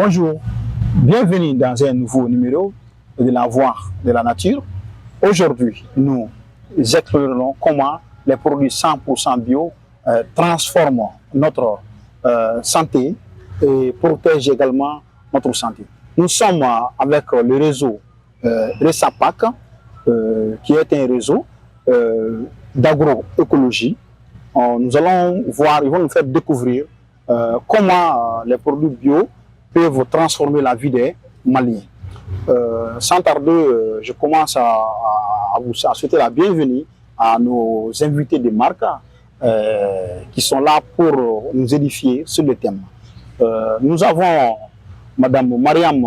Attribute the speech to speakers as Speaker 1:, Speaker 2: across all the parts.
Speaker 1: Bonjour, bienvenue dans un nouveau numéro de la Voix de la Nature. Aujourd'hui, nous explorerons comment les produits 100% bio transforment notre santé et protègent également notre santé. Nous sommes avec le réseau RESAPAC, qui est un réseau d'agroécologie. Nous allons voir, ils vont nous faire découvrir comment les produits bio peuvent transformer la vie des Maliens. Sans tarder, je commence à souhaiter la bienvenue à nos invités de marque qui sont là pour nous édifier sur le thème. Nous avons Madame Mariam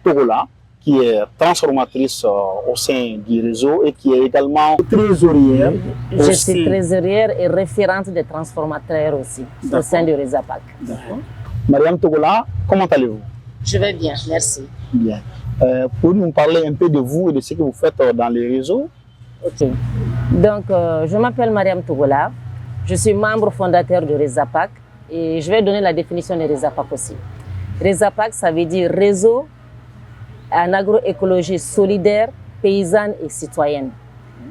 Speaker 1: Togola, qui est transformatrice au sein du réseau et qui est également trésorière.
Speaker 2: Je suis trésorière et référente des transformateurs aussi au sein du RESAPAC.
Speaker 1: Mariam Togola, comment allez-vous?
Speaker 2: Je vais bien, merci.
Speaker 1: Bien. Pouvez-vous nous parler un peu de vous et de ce que vous faites dans les réseaux?
Speaker 2: Ok. Donc, je m'appelle Mariam Togola. Je suis membre fondateur du RESAPAC et je vais donner la définition de RESAPAC aussi. RESAPAC, ça veut dire réseau en agroécologie solidaire, paysanne et citoyenne.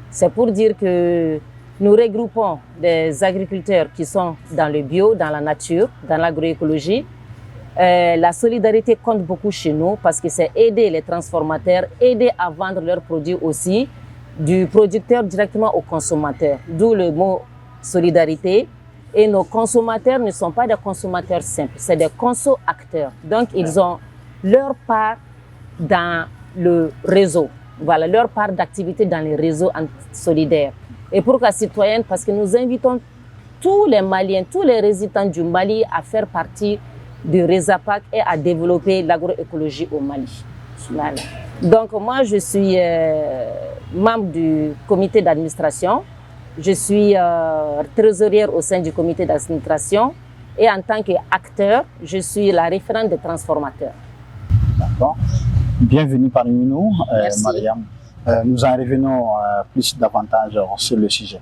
Speaker 2: C'est pour dire que nous regroupons des agriculteurs qui sont dans le bio, dans la nature, dans l'agroécologie. La solidarité compte beaucoup chez nous parce que c'est aider les transformateurs, aider à vendre leurs produits aussi, du producteur directement au consommateur. D'où le mot solidarité. Et nos consommateurs ne sont pas des consommateurs simples, c'est des conso-acteurs. Donc, ils ont leur part dans le réseau. Voilà, leur part d'activité dans les réseaux solidaires. Et pourquoi citoyenne? Parce que nous invitons tous les Maliens, tous les résidents du Mali à faire partie du RESAPAC et à développer l'agroécologie au Mali. Voilà. Donc moi, je suis membre du comité d'administration. Je suis trésorière au sein du comité d'administration. Et en tant qu'acteur, je suis la référente des transformateurs.
Speaker 1: D'accord. Bienvenue parmi nous, Mariam. Nous en revenons plus davantage sur le sujet.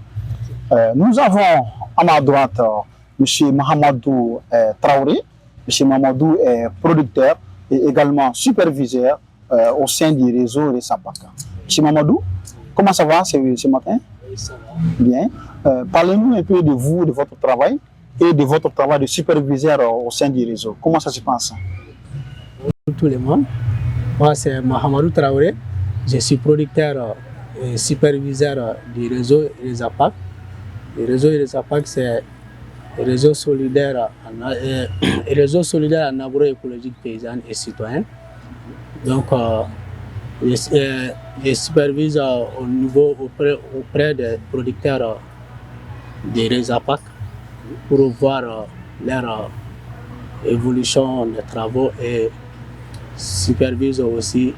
Speaker 1: Nous avons à ma droite M. Mahamadou Traoré. M. Mahamadou est producteur et également superviseur au sein du réseau RESAPAC. M. Mahamadou, comment ça va ce matin?
Speaker 3: Oui, ça va.
Speaker 1: Bien. Parlez-nous un peu de vous, de votre travail et de votre travail de superviseur au sein du réseau. Comment ça se passe?
Speaker 3: Bonjour tout le monde. Moi, c'est Mahamadou Traoré. Je suis producteur et superviseur du réseau RESAPAC. Le réseau RESAPAC, c'est le réseau solidaire en agroécologie paysanne et citoyenne. Donc, je supervise au niveau auprès des producteurs du RESAPAC pour voir leur évolution des travaux et supervise aussi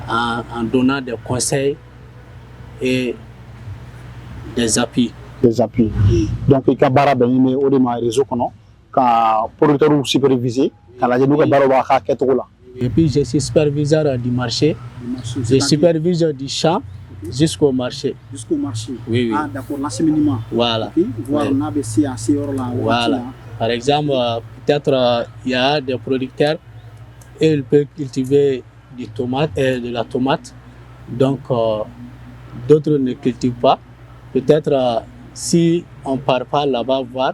Speaker 3: en donnant des conseils et des appuis.
Speaker 1: Des appuis. Donc, il y a un réseau quand producteur supervisé, quand la
Speaker 3: et puis, je suis superviseur du marché. Je supervise du champ jusqu'au marché.
Speaker 1: Jusqu'au marché.
Speaker 3: Oui, oui.
Speaker 1: Ah, d'accord, l'acheminement.
Speaker 3: Voilà.
Speaker 1: Okay. Voilà.
Speaker 3: Voilà. Par exemple, peut-être il y a des producteurs et ils peuvent cultiver de la tomate. Donc, d'autres ne cultivent pas. Peut-être si on ne part pas là-bas voir,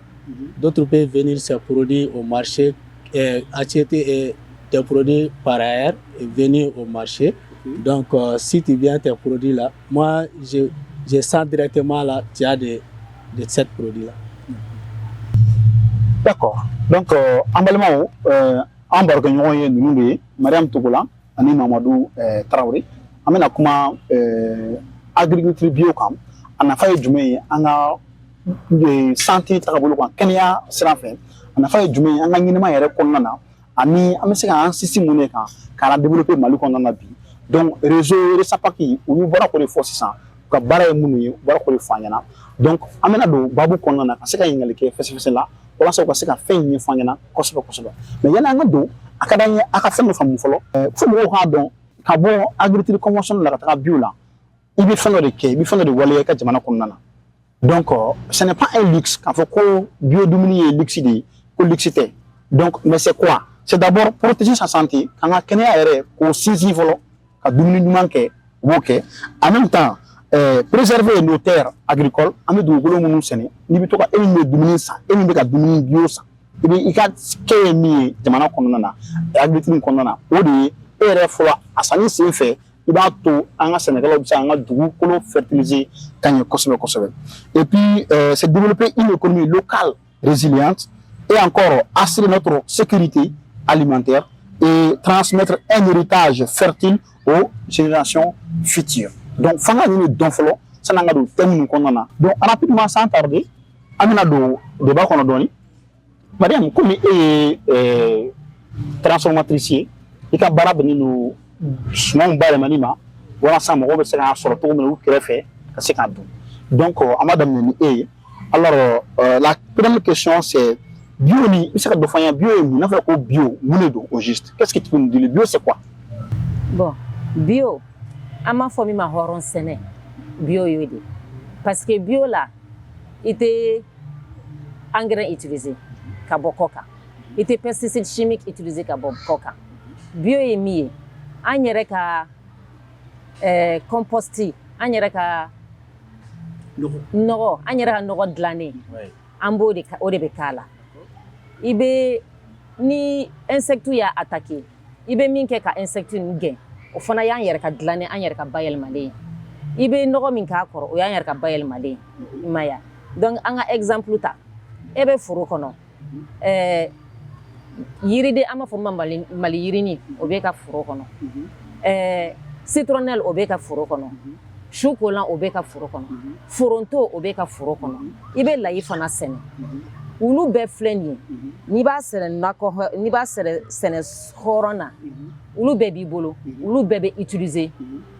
Speaker 3: d'autres peuvent venir se produire au marché et acheter des produits par ailleurs et venir au marché. Donc, si tu viens tes produits là, moi, je sens directement là, tu as de ces produits-là.
Speaker 1: D'accord. Donc, emballement, Mariam Togola, Ani Mamadou Traoré, amena kuma agriculture bio kam, ana faye jumé anga santé takabolo kan kenya sirafen, ana faye jumé anga nyinima yere konnana, ani ameseka an système moné kan kala développer Mali konnana bi. Donc réseau RESAPAC ou bora ko le force ça ka bara munu bora ko le fanyana. Donc amena do babu konnana ka seka yingal ke fesse la wala so ko seka fen ni fanyana kosoba. Mais yana nga do akadanya aka fen no famu folo fu mo ha don ka bo agriculture convention la ka bio la ibi fen de ke ibi fen de wale ka jamana konnana. Donc ce n'est pas un luxe quand faut ko bio dominer luxe ko luxité. Donc mais c'est quoi? c'est d'abord protéger sa santé. Quand on a qu'au saisir ka dumuni ɲuman kɛ u b'o kɛ en même temps préserver nos terres agricoles an bɛ dugukolo minnu sɛnɛ n'i bɛ to ka e min bɛ dumuni san e min bɛ ka dumuni bio san i bɛ i ka kɛ ye min ye jamana kɔnɔna na agriculture kɔnɔna na o de ye e yɛrɛ fɔlɔ a sanni sen fɛ i b'a to an ka sɛnɛkɛlaw bɛ se an ka dugukolo fertiliser ka ɲɛ kosɛbɛ kosɛbɛ et puis c'est développer une économie locale résiliente et encore assurer notre sécurité alimentaire et transmettre un héritage fertile aux générations futures. Donc, fanga ni don folo, ça n'a pas de thème qu'on donc rapidement sans tarder, amina do débat qu'on a donné. Madame, comme est transformatrice, et qu'à barabani nous sommes bas les manima, voilà ça me revient sur le tour de l'eau qui est fait, c'est qu'à bout. Donc, à madame Nini, alors la première question c'est bio ni, c'est que faire bio, n'a fait quoi bio, monedo au juste. Qu'est-ce que tu peux nous dire? Le bio c'est quoi?
Speaker 2: Bon, bio, à ma famille ma horon séné, bio yodi, parce que bio là, était engrais utilisé, kabokoka, était pesticides chimiques utilisés kabokoka. Bio est mieux, agnere ka composti, agnere ka nogo, agnere ka nogo de l'année, ambo de bekala. Ibe ni insectu ya attaqué, ibe minke ka insectu ngen. O fana y'an yɛrɛ ka dilannen an yɛrɛ ka bayɛlɛmalen i bɛ nɔgɔ min k'a kɔrɔ o y'an yɛrɛ ka bayɛlɛmalen i ma ye donc an ka exemple ta e bɛ foro kɔnɔ yiriden an b'a fɔ min ma mali yirini o bɛ ka foro kɔnɔ citronnelle o bɛ ka foro kɔnɔ su kolan o bɛ ka foro kɔnɔ foronto o bɛ ka foro kɔnɔ i bɛ layi fana sɛnɛ olu bɛɛ filɛ nin ye n'i b'a sɛnɛ hɔrɔn na olu bɛɛ b'i bolo olu bɛɛ bɛ utiliser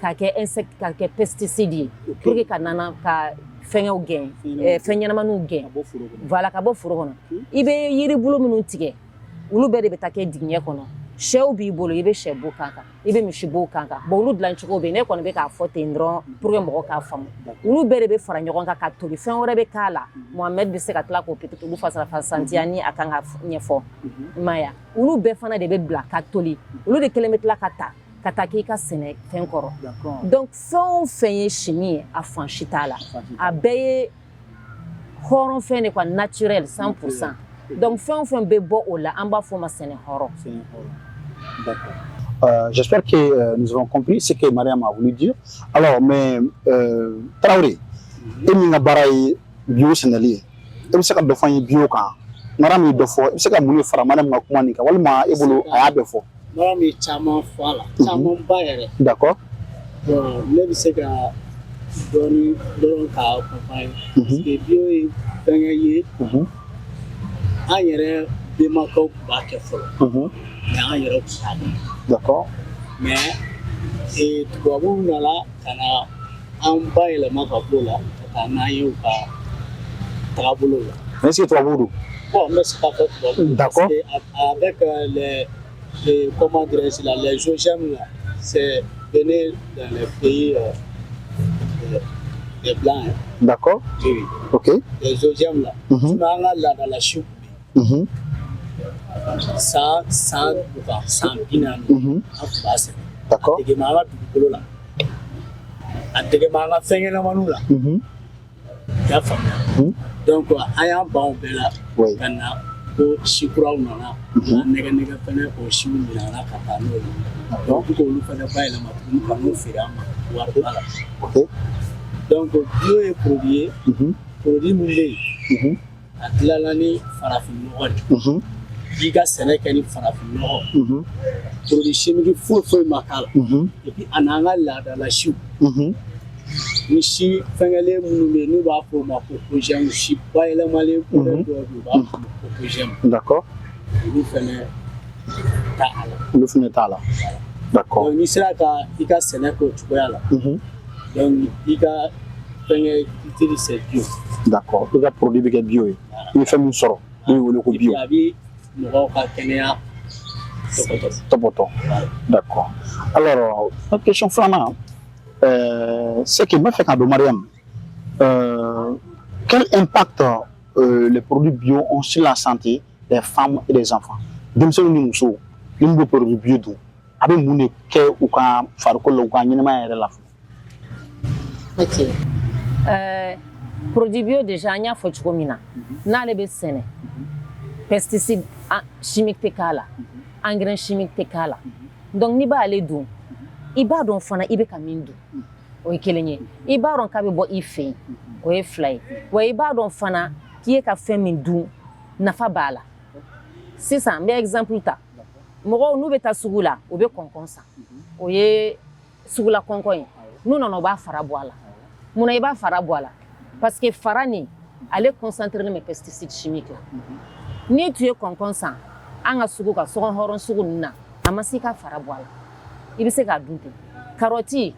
Speaker 2: k'a kɛ insecte k'a kɛ pesticide ye pour que ka nana ka fɛngɛw gɛn fɛn ɲɛnamaniw gɛn voilà ka bɔ foro kɔnɔ i bɛ yiri bolo minnu tigɛ olu bɛɛ de bɛ taa kɛ dingɛ kɔnɔ sɛw b'i bolo i bɛ sɛ bo kan kan i bɛ misi bo kan kan bon olu dilan cogo bɛ yen ne kɔni bɛ k'a fɔ ten dɔrɔn pour que mɔgɔw k'a faamu olu bɛɛ de bɛ fara ɲɔgɔn kan ka tobi fɛn wɛrɛ bɛ k'a la Mohamed bɛ se ka tila k'o peut-être olu fasantiya ni a kan ka ɲɛfɔ i ma ye olu bɛɛ fana de bɛ bila ka toli olu de kelen bɛ tila ka taa k'i ka sɛnɛ fɛn kɔrɔ donc fɛn o fɛn ye chimie ye a fan si t'a la a bɛɛ ye hɔrɔn fɛn de quoi naturel 100%. Donc fɛn o fɛn bɛ bɔ o la an b'a fɔ o ma sɛnɛ hɔrɔn.
Speaker 1: J'espère que nous avons compris ce que Mariam a voulu dire. Alors, mais Traoré, il y a un bio sénégalais. Il y a un bio quand Mariam est deux fois. Il y a un frère Mariam Makoumani. Il y a un ébolo à deux fois.
Speaker 3: Mariam est chamon fois là, chamon bayer.
Speaker 1: D'accord.
Speaker 3: Bon, même si que donne cas campagne. Parce que bio est gagné. Ailleurs, des macos back et
Speaker 1: d'accord.
Speaker 3: Mais et tu vois où là, kana amba et le macabola, kana yuka trabulo.
Speaker 1: Merci Trabulo.
Speaker 3: Bon, mais c'est pas fait.
Speaker 1: D'accord.
Speaker 3: Avec les comment dirais-je là, les OGM là, c'est venu dans les pays des blancs.
Speaker 1: D'accord.
Speaker 3: Oui.
Speaker 1: Ok.
Speaker 3: Les OGM là, tu m'as là dans la choupe. Sans binan
Speaker 1: d'accord.
Speaker 3: Donc aya ban bela kana ko shikura nana nega nega fana ko shimu nana ka ta no donc ko lu fana bayela ma tun ka no firama war bala
Speaker 1: ok
Speaker 3: donc bio est produit mundé atlalani farafin no i ka sɛnɛ kɛ ni farafin nɔgɔ produit chimique foyi ma k'a la et puis a n'an ka laadala siw ni si fɛngɛlen minnu bɛ yen n'u b'a fɔ o ma ko OGM si bayɛlɛmalen dɔw bɛ yen u b'a fɔ ko OGM
Speaker 1: d'accord
Speaker 3: olu fɛnɛ t'a la
Speaker 1: olu fɛnɛ t'a la d'accord
Speaker 3: donc n'i sera ka i ka sɛnɛ k'o cogoya la donc i ka fɛngɛ utiliser bio
Speaker 1: d'accord i ka produit bɛ kɛ bio ye i bɛ fɛn min sɔrɔ i bɛ wele ko bio d'accord. Alors, la question flamande, c'est que moi, fait qu'à Mariam, quel impact les produits bio ont sur la santé des femmes et des enfants? denmisɛnninw ni musow ni mun bɛ produit bio dun a bɛ mun de kɛ u ka farikolo la u ka ɲɛnɛmaya yɛrɛ la
Speaker 2: Ok. Produit bio déjà an y'a fɔ cogo min na n'ale bɛ sɛnɛ pesticide chimique tɛ k'a la engrais chimique tɛ k'a la donc n'i b'ale dun i b'a dɔn fana i bɛ ka min dun o ye kelen ye i b'a dɔn k'a bɛ bɔ i fɛ yen o ye fila ye wa i b'a dɔn fana k'i ye ka fɛn min dun nafa b'a la sisan n bɛ exemple ta mɔgɔw n'u bɛ taa sugu la u bɛ kɔnkɔn san o ye sugula kɔnkɔn ye n'u nana u b'a fara bɔ a la munna i b'a fara bɔ a la parce que fara nin ale concentré bɛ pesticide chimique la n'i tun ye kɔnkɔn san an ka sugu ka sɔgɔn hɔrɔn sugu ninnu na a ma se ka fara bɔ a la i bɛ se k'a dun ten carotte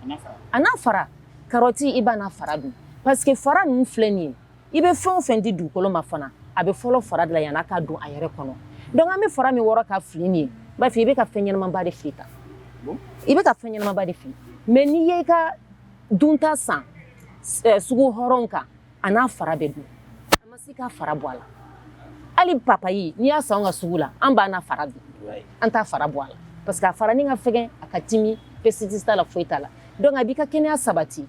Speaker 2: a n'a fara carotte i b'a n'a fara dun parce que fara ninnu filɛ nin ye i bɛ fɛn o fɛn di dugukolo ma fana a bɛ fɔlɔ fara de la yan'a k'a dun a yɛrɛ kɔnɔ donc an bɛ fara min wɔrɔ ka fili nin ye b'a fɔ i bɛ ka fɛn ɲɛnamaba de fili ta i bɛ ka fɛn ɲɛnamaba de fili mais n'i ye i ka dunta san sugu hɔrɔn kan a n'a fara bɛ dun a ma se k'a fara bɔ a la hali papayi n'i y'a san an ka sugu la an b'a n'a fara dun an t'a fara bɔ a la parce que a fara ni ka fɛgɛn a ka timi pesticide t'a la foyi t'a la donc a b'i ka kɛnɛya sabati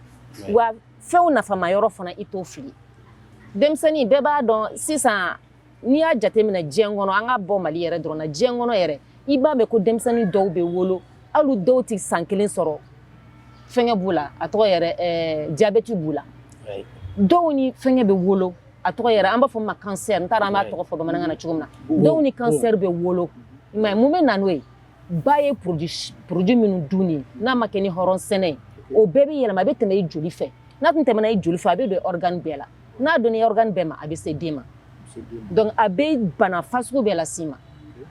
Speaker 2: wa fɛnw nafama yɔrɔ fana i t'o fili denmisɛnnin bɛɛ b'a dɔn sisan n'i y'a jateminɛ diɲɛ kɔnɔ an ka bɔ Mali yɛrɛ dɔrɔn na diɲɛ kɔnɔ yɛrɛ i b'a mɛn ko denmisɛnnin dɔw bɛ wolo hali dɔw tɛ san kelen sɔrɔ fɛngɛ b'u la a tɔgɔ yɛrɛ diabète b'u la dɔw ni fɛngɛ bɛ wolo a tɔgɔ yɛrɛ an b'a fɔ ma cancer n t'a dɔn an b'a tɔgɔ fɔ bamanankan na cogo min na dɔw ni cancer bɛ wolo mais mun bɛ na n'o ye ba ye produit minnu dun ye n'a ma kɛ ni hɔrɔn sɛnɛ ye o bɛɛ bɛ yɛlɛma a bɛ tɛmɛ i joli fɛ n'a tun tɛmɛna i joli fɛ a bɛ don organe bɛɛ la n'a donna organe bɛɛ ma a bɛ se den ma donc a bɛ bana fasugu bɛɛ las'i ma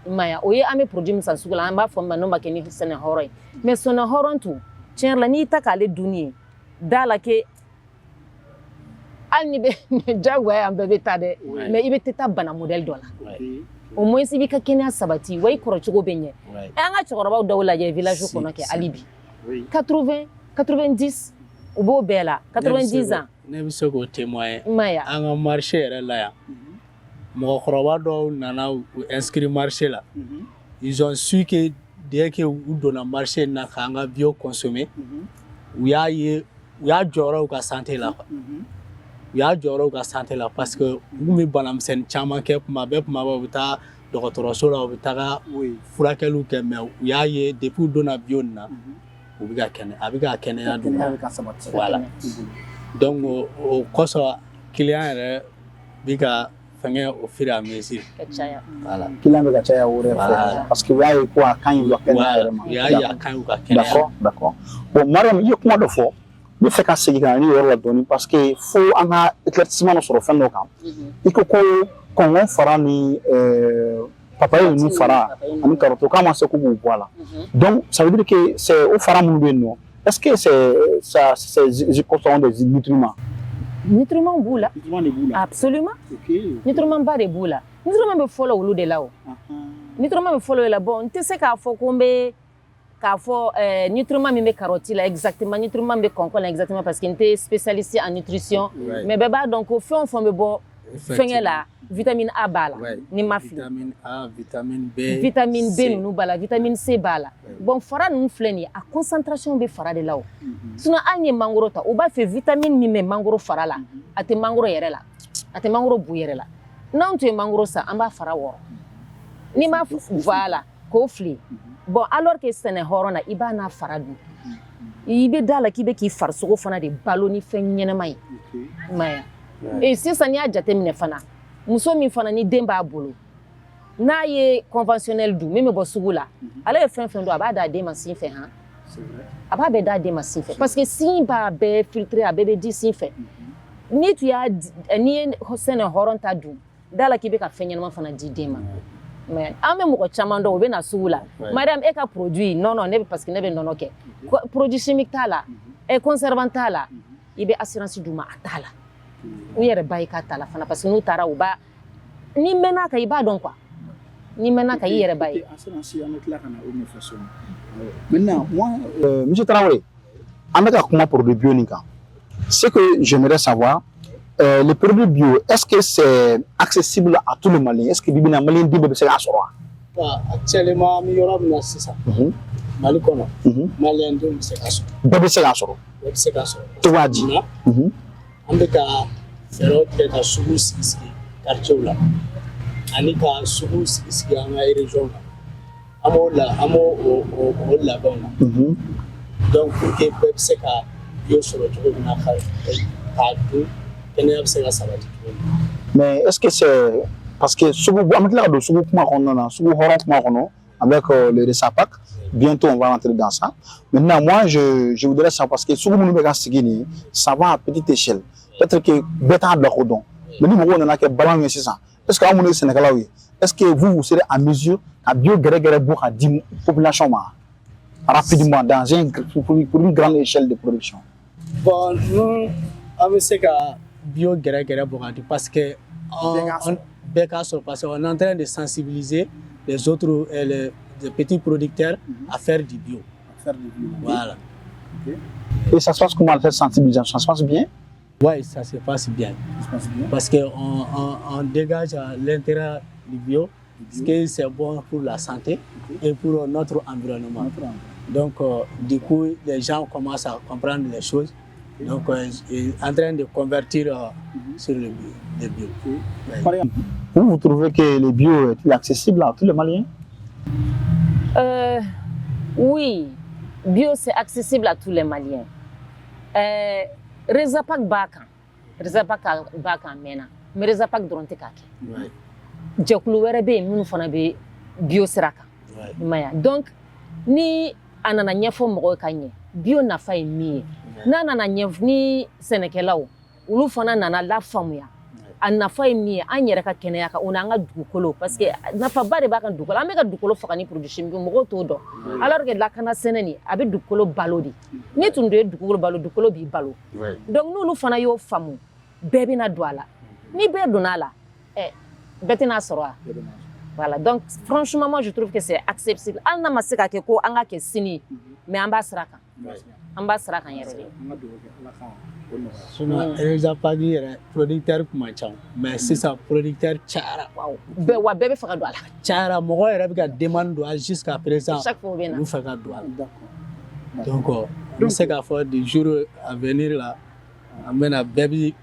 Speaker 2: i m'a ye o ye an bɛ produit min san sugu la an b'a fɔ min ma n'o ma kɛ ni sɛnɛ hɔrɔn ye mais sɛnɛ hɔrɔn tun tiɲɛ yɛrɛ la n'i ta k'ale dun ye da la ke hali ni bɛ diyagoya an bɛɛ bɛ taa dɛ mais i bɛ tɛ taa bana modèle dɔ la au moins i b'i ka kɛnɛya sabati wa i kɔrɔcogo bɛ ɲɛ an ka cɛkɔrɔbaw dɔw lajɛ village kɔnɔ kɛ hali bi 80 90 u b'o bɛɛ la 90 ans
Speaker 3: ne bɛ se k'o témoigner
Speaker 2: i m'a ye
Speaker 3: an ka marché yɛrɛ la yan mɔgɔkɔrɔba dɔw nana u inscrit marché la ils ont su que dès que u donna marché in na k'an ka bio consommer u y'a ye u y'a jɔyɔrɔ u ka santé la quoi u y'a jɔyɔrɔ u ka santé la parce que u kun bɛ banamisɛnnin caman kɛ kuma bɛɛ u bɛ taa dɔgɔtɔrɔso la u bɛ taga furakɛliw kɛ mais u y'a ye depuis u donna bio nin na u bɛ ka kɛnɛ a bɛ ka kɛnɛya dun voilà donc o kosɔn client yɛrɛ bɛ ka fɛngɛ au fur et à mesure
Speaker 1: voilà client bɛ ka caya o yɛrɛ fɛ parce que u y'a ye ko a ka ɲi u ka kɛnɛya yɛrɛ ma
Speaker 3: u y'a ye a ka ɲi u ka kɛnɛya
Speaker 1: d'accord bon Mariam i ye kuma dɔ fɔ n bɛ fɛ ka segin ka na ni yɔrɔ la dɔɔni parce que fo an ka éclaircissement dɔ sɔrɔ fɛn dɔ kan i ko ko kɔngɔ fara ni papaye ninnu fara ani carotte k'a ma se k'u b'u bɔ a la donc ça veut dire que c'est o fara minnu bɛ yen nɔ est-ce que c'est constituant des nutriments
Speaker 2: nutriments b'u la absolument nutriments ba de b'u la nutriments bɛ fɔlɔ olu de la o nutriments bɛ fɔlɔ o la bon n tɛ se k'a fɔ ko n bɛ k'a fɔ nutriment min bɛ carotte la exactement nutriment bɛ kɔnkɔn la exactement parce que n tɛ spécialiste en nutrition mais bɛɛ b'a dɔn ko fɛn o fɛn bɛ bɔ fɛngɛ la vitamine A b'a la ni ma fili
Speaker 3: vitamine A vitamine B
Speaker 2: ninnu b'a la vitamine C b'a la bon fara ninnu filɛ nin ye a concentration bɛ fara de la o sinon hali ni ye mangoro ta u b'a fɛ vitamine min bɛ mangoro fara la a tɛ mangoro yɛrɛ la a tɛ mangoro bu yɛrɛ la n'anw tun ye mangoro san an b'a fara wɔrɔ n'i ma voilà k'o fili bon alors que sɛnɛ hɔrɔn na i b'a n'a fara dun i bɛ da la k'i bɛ k'i farisogo fana de balo ni fɛn ɲɛnama ye i m'a ye et sisan n'i y'a jateminɛ fana muso min fana ni den b'a bolo n'a ye conventionnel dun min bɛ bɔ sugu la ale ye fɛn fɛn dun a b'a d'a den ma sin fɛ han a b'a bɛɛ d'a den ma sin fɛ parce que sin b'a bɛɛ filtrer a bɛɛ bɛ di sin fɛ n'i tun y'a n'i ye sɛnɛ hɔrɔn ta dun da la k'i bɛ ka fɛn ɲɛnama fana di den ma mais an bɛ mɔgɔ caman dɔn u bɛ na sugu la Mariam e ka produit non ne bɛ parce que ne bɛ nɔnɔ kɛ produit chimique t'a la conservant t'a la i bɛ assurance d'u ma a t'a la u yɛrɛ ba i k'a ta la fana parce que n'u taara u b'a ni mɛnna kan i b'a dɔn quoi ni mɛnna kan i yɛrɛ ba ye.
Speaker 1: Maintenant moi monsieur Traoré an bɛ ka kuma produit bio nin kan ce que j'aimerais savoir les produits bio est-ce que c'est accessible à tout le Mali est-ce que bibina malien den bɛɛ bɛ se k'a sɔrɔ wa
Speaker 3: Actuellement, il y aura une assistance. Mali kono. Malien dum se kaso.
Speaker 1: Bébé c'est la soro.
Speaker 3: Bébé se kaso.
Speaker 1: Toi dit.
Speaker 3: Ambe ka fero ke ka sugu sigi quartier la. Ani ka sugu sigi anga région la. Amo la bona. Donc pour que bébé se ka yo soro to na ka du kenya se ka sabati.
Speaker 1: Mais est-ce que c'est parce que sugu amati la do sugu kuma kono na sugu horon kuma kono avec le Resapac. Bientôt, on va rentrer dans ça. Maintenant, moi, je voudrais savoir, parce que si vous voulez ça va à petite échelle. Peut-être que bêta de la rodon. Mais nous, on a que ballon, c'est ça. Est-ce que vous Sénégal, est-ce que vous serez à mesure à bio-gré pour 10 populations rapidement pour une grande échelle de production?
Speaker 3: Bon, nous, on sait que bio-gré parce que on est en train de sensibiliser les autres, les petits producteurs à faire du bio. Voilà.
Speaker 1: Et ça se passe comment cette sensibilisation? Ça se passe bien?
Speaker 3: Oui, ça se passe bien. Parce qu'on dégage l'intérêt du bio, parce que c'est bon pour la santé et pour notre environnement. Donc, du coup, les gens commencent à comprendre les choses. Donc, ils sont en train de convertir sur le bio. Ouais.
Speaker 1: Vous trouvez que le bio est accessible à tous les Maliens?
Speaker 2: Oui, bio c'est accessible à tous les Maliens. Resapac Bakan mena, mais Resapac Dronte Kaki. Jekulu were be minu fana be bio siraka. Donc ni anana nyefo moko kanye bio na fa mi na nana nyef ni senekelaw ulu fana nana la famuya. Nafa ye min ye an yɛrɛ ka kɛnɛya kan o n'an ka dugukolo parce que nafaba de b'a kan dugukolo an bɛ ka dugukolo faga ni produit chimique mɔgɔw t'o dɔn alors que lakana sɛnɛ nin a bɛ dugukolo balo de ni tun do ye dugukolo balo dugukolo b'i balo donc n'olu fana y'o faamu bɛɛ bɛna don a la ni bɛɛ donna a la bɛɛ tɛna sɔrɔ a voilà donc franchement moi je trouve que c'est accessible hali n'a ma se ka kɛ ko an ka kɛ sini mais an b'a sira kan yɛrɛ de.
Speaker 3: Resapac producteur kuma can mais sisan producteur cayara
Speaker 2: wa bɛɛ bɛ fɛ ka don a la
Speaker 3: cayara mɔgɔ yɛrɛ bɛ ka demande don a jusqu'à présent
Speaker 2: chaque fois o bɛ na
Speaker 3: olu fɛ ka don a la donc n bɛ se k'a fɔ du jour à venir la an bɛna bɛɛ bi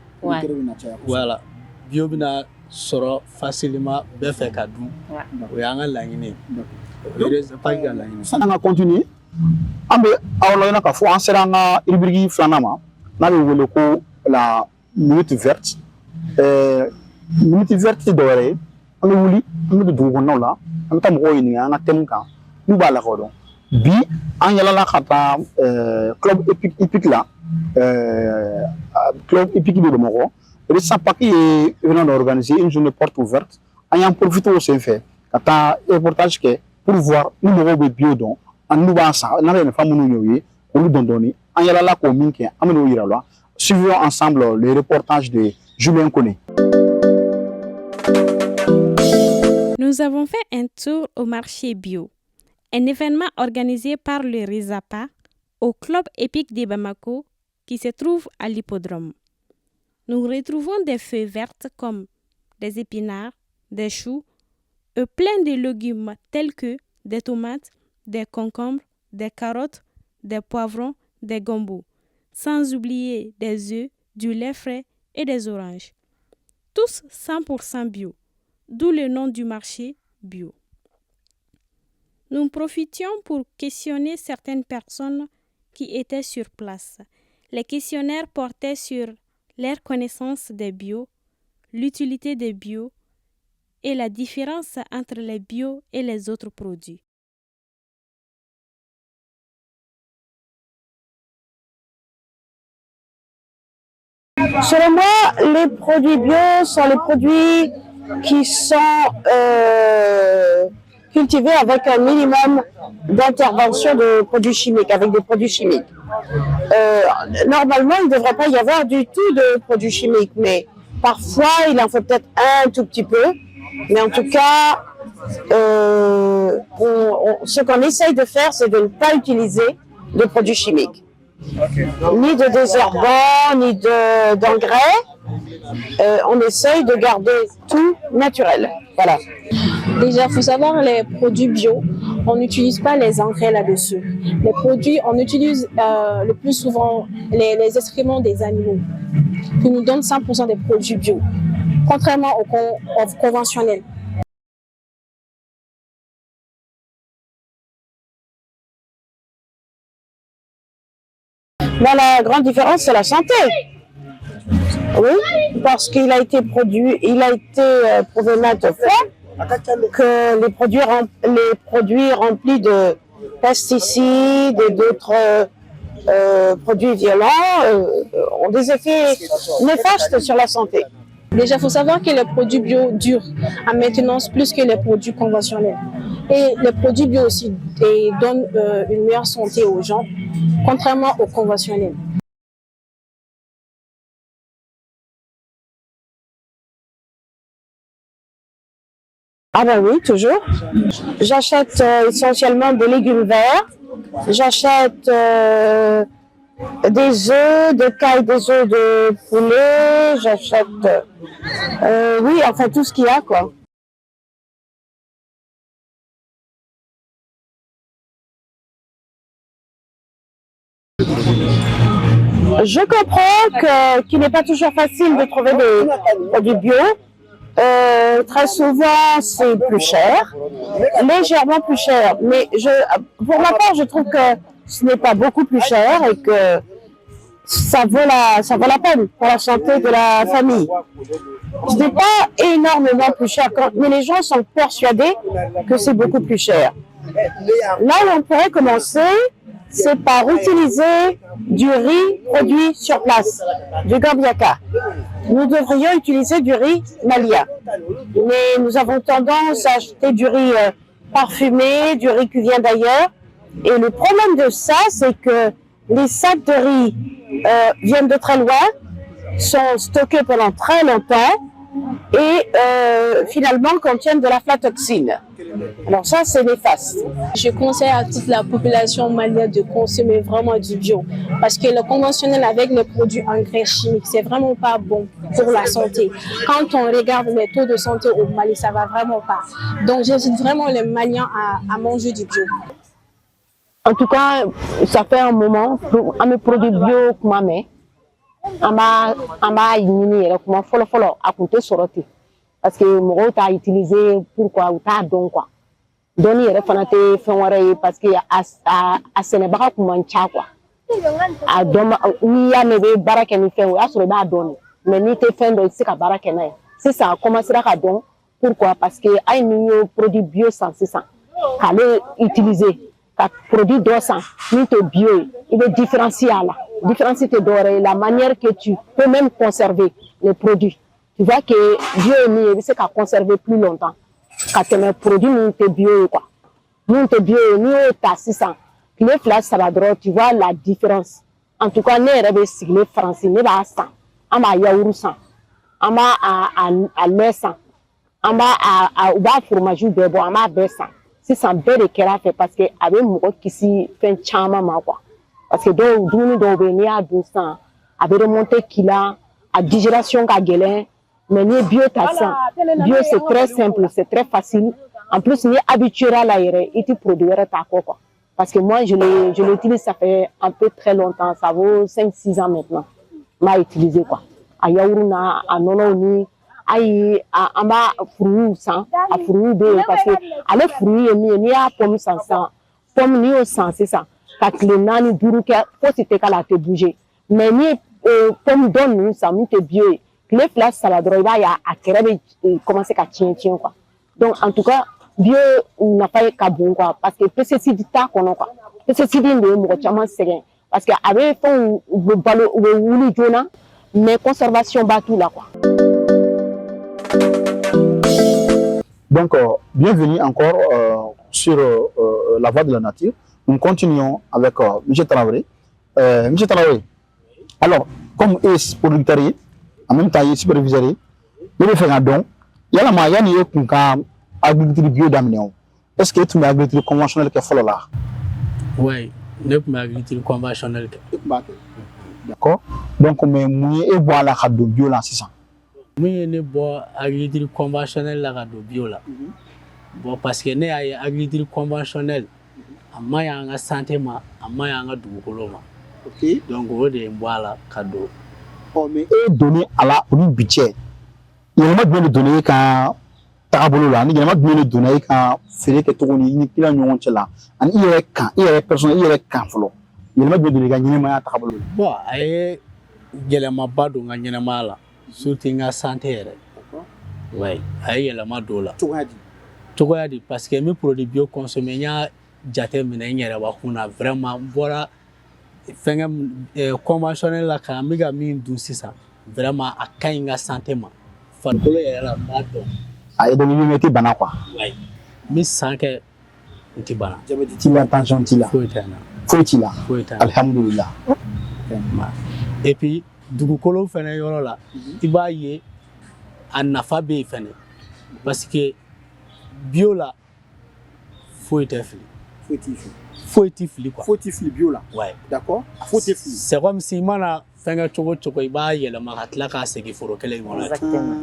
Speaker 3: voilà bio bɛna sɔrɔ facilement bɛɛ fɛ ka dun o y'an ka laɲini ye Resapac ka laɲini.
Speaker 1: Sanni an ka continuer an bɛ aw layɛlɛn k'a fɔ an sera an ka rubrique filanan ma. N'a le ko la minute verte minute verte de dɔwɛrɛ an bɛ wuli an bɛ don dugu kɔnɔnaw la an bɛ taa mɔgɔw ɲininka an ka thème kan n'u b'a la kɔdɔn bi an yɛlɛla ka taa club épique la club épique de Bamakɔ Resapac ye événement dɔ organiser une journée porte ouverte an y'an profiter o senfɛ ka taa reportage kɛ pour voir ni mɔgɔw bɛ bio dɔn ani n'u b'a san n'an bɛ nafa minnu ye o ye olu dɔn dɔɔni. Suivons ensemble le reportage de Julien Koné.
Speaker 4: Nous avons fait un tour au marché bio, un événement organisé par le Resapac au club épique de Bamako qui se trouve à l'hippodrome. Nous retrouvons des feuilles vertes comme des épinards, des choux et plein de légumes tels que des tomates, des concombres, des carottes, des poivrons, des gombos, sans oublier des œufs, du lait frais et des oranges. Tous 100% bio, d'où le nom du marché bio. Nous profitions pour questionner certaines personnes qui étaient sur place. Les questionnaires portaient sur leur connaissance des bio, l'utilité des bio et la différence entre les bio et les autres produits.
Speaker 5: Selon moi, les produits bio sont les produits qui sont cultivés avec un minimum d'intervention de produits chimiques, avec des produits chimiques. Normalement, il ne devrait pas y avoir du tout de produits chimiques, mais parfois, il en faut peut-être un tout petit peu. Mais en tout cas, ce qu'on essaye de faire, c'est de ne pas utiliser de produits chimiques. Ni de désherbants, ni d'engrais. On essaye de garder tout naturel. Voilà.
Speaker 6: Déjà, il faut savoir, les produits bio, on n'utilise pas les engrais là-dessus. Les produits, on utilise le plus souvent les excréments des animaux qui nous donnent 100% des produits bio, contrairement aux conventionnels.
Speaker 5: Là, la grande différence, c'est la santé. Oui, parce qu'il a été produit, il a été prouvé maintes fois que les produits remplis de pesticides et d'autres produits violents ont des effets néfastes sur la santé.
Speaker 6: Déjà, il faut savoir que les produits bio durent en maintenance plus que les produits conventionnels. Et les produits bio aussi donnent une meilleure santé aux gens, contrairement aux conventionnels.
Speaker 5: Ah ben oui, toujours. J'achète essentiellement des légumes verts. J'achète des œufs, des cailles, des œufs de poulet. J'achète, oui, enfin tout ce qu'il y a, quoi. Je comprends qu'il n'est pas toujours facile de trouver des produits bio. Très souvent, c'est plus cher, légèrement plus cher. Mais pour ma part, je trouve que ce n'est pas beaucoup plus cher et que ça vaut la peine pour la santé de la famille. Ce n'est pas énormément plus cher, mais les gens sont persuadés que c'est beaucoup plus cher. Là où on pourrait commencer, c'est par utiliser du riz produit sur place, du gambiaka. Nous devrions utiliser du riz malia. Mais nous avons tendance à acheter du riz parfumé, du riz qui vient d'ailleurs. Et le problème de ça, c'est que les sacs de riz viennent de très loin, sont stockés pendant très longtemps et finalement contiennent de l'aflatoxine. Alors ça, c'est néfaste.
Speaker 6: Je conseille à toute la population malienne de consommer vraiment du bio parce que le conventionnel avec les produits engrais chimiques, c'est vraiment pas bon pour la santé. Quand on regarde les taux de santé au Mali, ça va vraiment pas. Donc j'invite vraiment les Maliens à manger du bio.
Speaker 5: En tout cas, ça fait un moment pour mes produits bio kuma me amba ɲini yɛrɛ kuma fɔlɔ a kun tɛ sɔrɔ ten parce que mɔgɔw t'a utiliser pourquoi u t'a dɔn quoi dɔnni yɛrɛ fana tɛ fɛn wɛrɛ ye parce que a sɛnɛbaga kun man ca quoi a dɔn n'i y'a mɛn i bɛ baara kɛ ni fɛn o y'a sɔrɔ i b'a dɔn de mais n'i tɛ fɛn dɔn i tɛ se ka baara kɛ n'a ye sisan a commencera ka dɔn pourquoi parce que hali n'i ye produit bio san sisan k'ale utiliser ka produit dɔ san min tɛ bio ye i bɛ différencier a la. Différence est la manière que tu peux même conserver les produits. Tu vois que bio est mieux, c'est qu'à conserver plus longtemps. Quand tu as un produit, nous t'es bio quoi. Nous t'es bio, nous t'as 600. Les flashs, ça va droit, tu vois la différence. En tout cas, nous avons siglé français, nous avons 100. On a yaourt 100. On a lait 100. On a fromage de bois, on a 100. C'est ça, bien de qu'elle a fait parce que avec mon qui s'y fait un charme quoi. Parce que dɔw dumuni dɔw bɛ yen n'i y'a dun sisan a bɛ remonter k'i la a digestion ka gɛlɛn mais n'i ye bio ta sisan bio c'est très simple c'est très facile en plus n'i habituera la yɛrɛ i tɛ produit wɛrɛ t'a kɔ quoi parce que moi je l'utilise ça fait un peu très longtemps ça vaut 5-6 ans maintenant m'a utilisé quoi a yaourt na a nɔnɔw ni ayi an b'a fruits san a fruits bɛ yen parce que ale fruit ye min ye n'i y'a pomme san sisan pomme n'i y'o san sisan ka tile 4-5 kɛ fo si tɛ k'a la a tɛ bouger mais ni pomme dɔ ninnu san min tɛ bio ye tile 2 saba dɔrɔn i b'a ye a kɛrɛ bɛ commencer ka tiɲɛ quoi donc en tout cas bio nafa ka bon quoi parce que pesticide t'a kɔnɔ quoi pesticide de ye mɔgɔ caman sɛgɛn parce que a bɛ fɛnw bɛ balo u bɛ wuli joona mais conservation b'a tout là quoi.
Speaker 1: Donc bienvenue encore sur la voie de la nature. Nous continuons avec M. Traoré. M. Traoré, alors, comme il est producteur, en même temps il est superviseur, il est fait un don. Il y a la moyenne de l'agriculture bio d'amener. Est-ce que tu as l'agriculture conventionnelle qui est folle là?
Speaker 3: Oui, l'agriculture conventionnelle.
Speaker 1: D'accord. Donc, mais moi, et voilà la bio là, c'est ça.
Speaker 3: Moi, je suis l'agriculture conventionnelle là, bio là. Bon, parce que ne y'a ye agriculture conventionnelle a man ɲi an ka santé ma a man ɲi an ka dugukolo ma.
Speaker 1: Ok.
Speaker 3: Donc o de ye n bɔ a la ka don.
Speaker 1: Mais e donné à la olu bi cɛ yɛlɛma jumɛn de donna e ka tagabolo la ani yɛlɛma jumɛn de donna e ka feere kɛcogo ni kila ɲɔgɔn cɛ la ani i yɛrɛ kan i yɛrɛ personnel i yɛrɛ kan fɔlɔ yɛlɛma jumɛn donna i ka ɲɛnɛmaya tagabolo la.
Speaker 3: Bon a ye yɛlɛmaba don n ka ɲɛnɛmaya la surtout n ka santé yɛrɛ. Ouais, a ye yɛlɛma don o la. Cogoya di parce que n bɛ produit bio consommer n y'a jate minɛ n yɛrɛ bakun na vraiment n bɔra fɛngɛ conventionnel la ka n bɛ ka min dun sisan vraiment a ka ɲi n ka santé ma farikolo yɛrɛ la n b'a dɔn.
Speaker 1: A ye donc i tɛ bana quoi.
Speaker 3: Ouais, n bɛ san kɛ n tɛ bana.
Speaker 1: Diabète t'i la, tension t'i la.
Speaker 3: Foyi tɛ n na.
Speaker 1: Foyi t'i la.
Speaker 3: Foyi tɛ n na.
Speaker 1: Alhamdulillah.
Speaker 3: Et puis dugukolo fɛnɛ yɔrɔ la i b'a ye a nafa bɛ yen fɛnɛ parce que bio la foyi tɛ fili. Foyi t'i fili quoi.
Speaker 1: Foyi t'i fili bio la.
Speaker 3: Ouais.
Speaker 1: D'accord. Foyi t'i fili.
Speaker 3: C'est comme si i mana fɛngɛ cogo cogo i b'a yɛlɛma ka tila k'a segin foro kelen kɔnɔ.
Speaker 2: Exactement.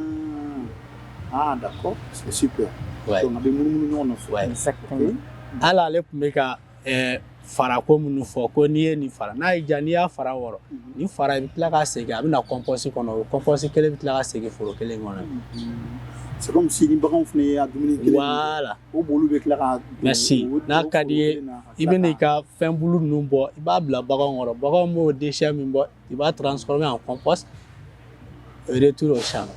Speaker 1: Ah d'accord, c'est super.
Speaker 3: Ouais.
Speaker 1: Donc on a bɛ munumunu ɲɔgɔn nɔfɛ.
Speaker 3: Ouais.
Speaker 2: Exactement.
Speaker 3: Hali ale tun bɛ ka fara ko minnu fɔ ko n'i ye nin fara n'a y'i diya n'i y'a fara wɔrɔ nin fara i bɛ tila k'a segin a bɛ na compost kɔnɔ o compost kelen bɛ tila ka segin foro kelen kɔnɔ.
Speaker 1: C'est comme si ni baganw fana y'a dumuni kelen.
Speaker 3: Voilà.
Speaker 1: O b'olu bɛ tila ka.
Speaker 3: Merci. N'a ka di ye i bɛ n'i ka fɛn bulu ninnu bɔ i b'a bila baganw kɔrɔ baganw b'o déchet min bɔ i b'a transformer en compost retour au champ.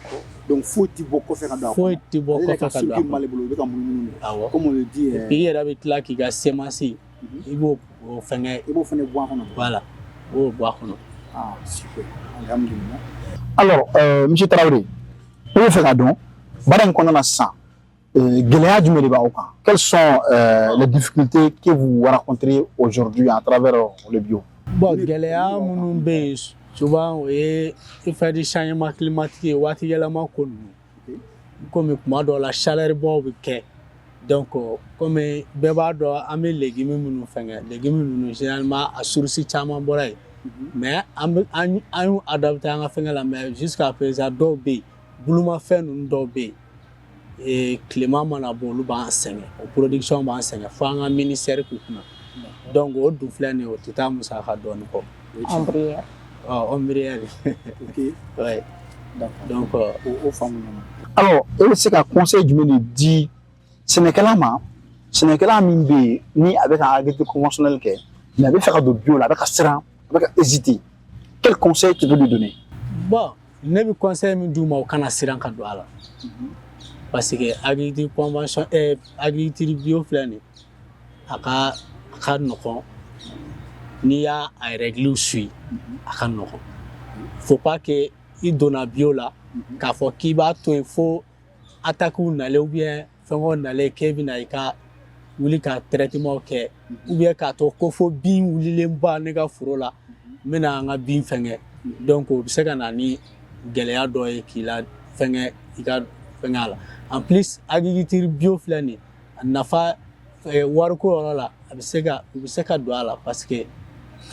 Speaker 1: Donc foyi tɛ bɔ kɔfɛ ka don a kɔnɔ.
Speaker 3: Foyi tɛ bɔ kɔfɛ ka don a
Speaker 1: kɔnɔ.
Speaker 3: kɔnɔ.
Speaker 1: I bɛ ka munumunu de.
Speaker 3: Awɔ.
Speaker 1: Comme on le dit.
Speaker 3: Et puis i yɛrɛ bɛ tila k'i ka semence i b'o fɛngɛ.
Speaker 1: I b'o fana bɔ a kɔnɔ.
Speaker 3: Voilà. I b'o bɔ a kɔnɔ.
Speaker 1: Ah super. Alhamdulillah. Alors monsieur Traoré i bɛ fɛ ka dɔn baara in kɔnɔna na sisan gɛlɛya jumɛn de b'aw kan? Quelles sont les difficultés que vous rencontrez aujourd'hui à travers le bio?
Speaker 3: Bon gɛlɛya minnu bɛ yen souvent o ye effet de changement climatique ye waati yɛlɛma ko ninnu komi kuma dɔw la chaleur bɔw bɛ kɛ donc komi bɛɛ b'a dɔn an bɛ légumes minnu fɛngɛ légumes ninnu généralement a source caman bɔra yen mais an y'u adapté an ka fɛngɛ la mais jusqu'à présent dɔw bɛ yen bulumafɛn ninnu dɔw bɛ yen tilema mana bɔ olu b'an sɛgɛn o production b'an sɛgɛn fo an ka ministère k'u kunna donc o dun filɛ nin ye o tɛ taa musaka dɔɔni kɔ.
Speaker 2: Ombrière.
Speaker 3: Ombrière. Ok. Ouais. Donc
Speaker 1: o faamu na. Alors e bɛ se ka conseil jumɛn de di sɛnɛkɛla ma sɛnɛkɛla min bɛ yen ni a bɛ ka agriculture conventionnelle kɛ mais a bɛ fɛ ka don bio la a bɛ ka siran a bɛ ka hésiter quel conseil tu peux lui donner?
Speaker 3: Bon ne bɛ conseil min d'u ma o kana siran ka don a la parce que agriculture convention agriculture bio filɛ nin a ka nɔgɔn n'i y'a règles suit a ka nɔgɔn faut pas que i donna bio la k'a fɔ k'i b'a to yen fo attaques nalen ou bien fɛngɛw nalen k'e bɛna i ka wuli ka traitement kɛ ou bien k'a to ko fo bin wulilen ba ne ka foro la n bɛna an ka bin fɛngɛ donc o bɛ se ka na ni gɛlɛya dɔ ye k'i la fɛngɛ i ka fɛngɛ a la en plus agriculture bio filɛ nin a nafa wariko yɔrɔ la u bɛ se ka don a la parce que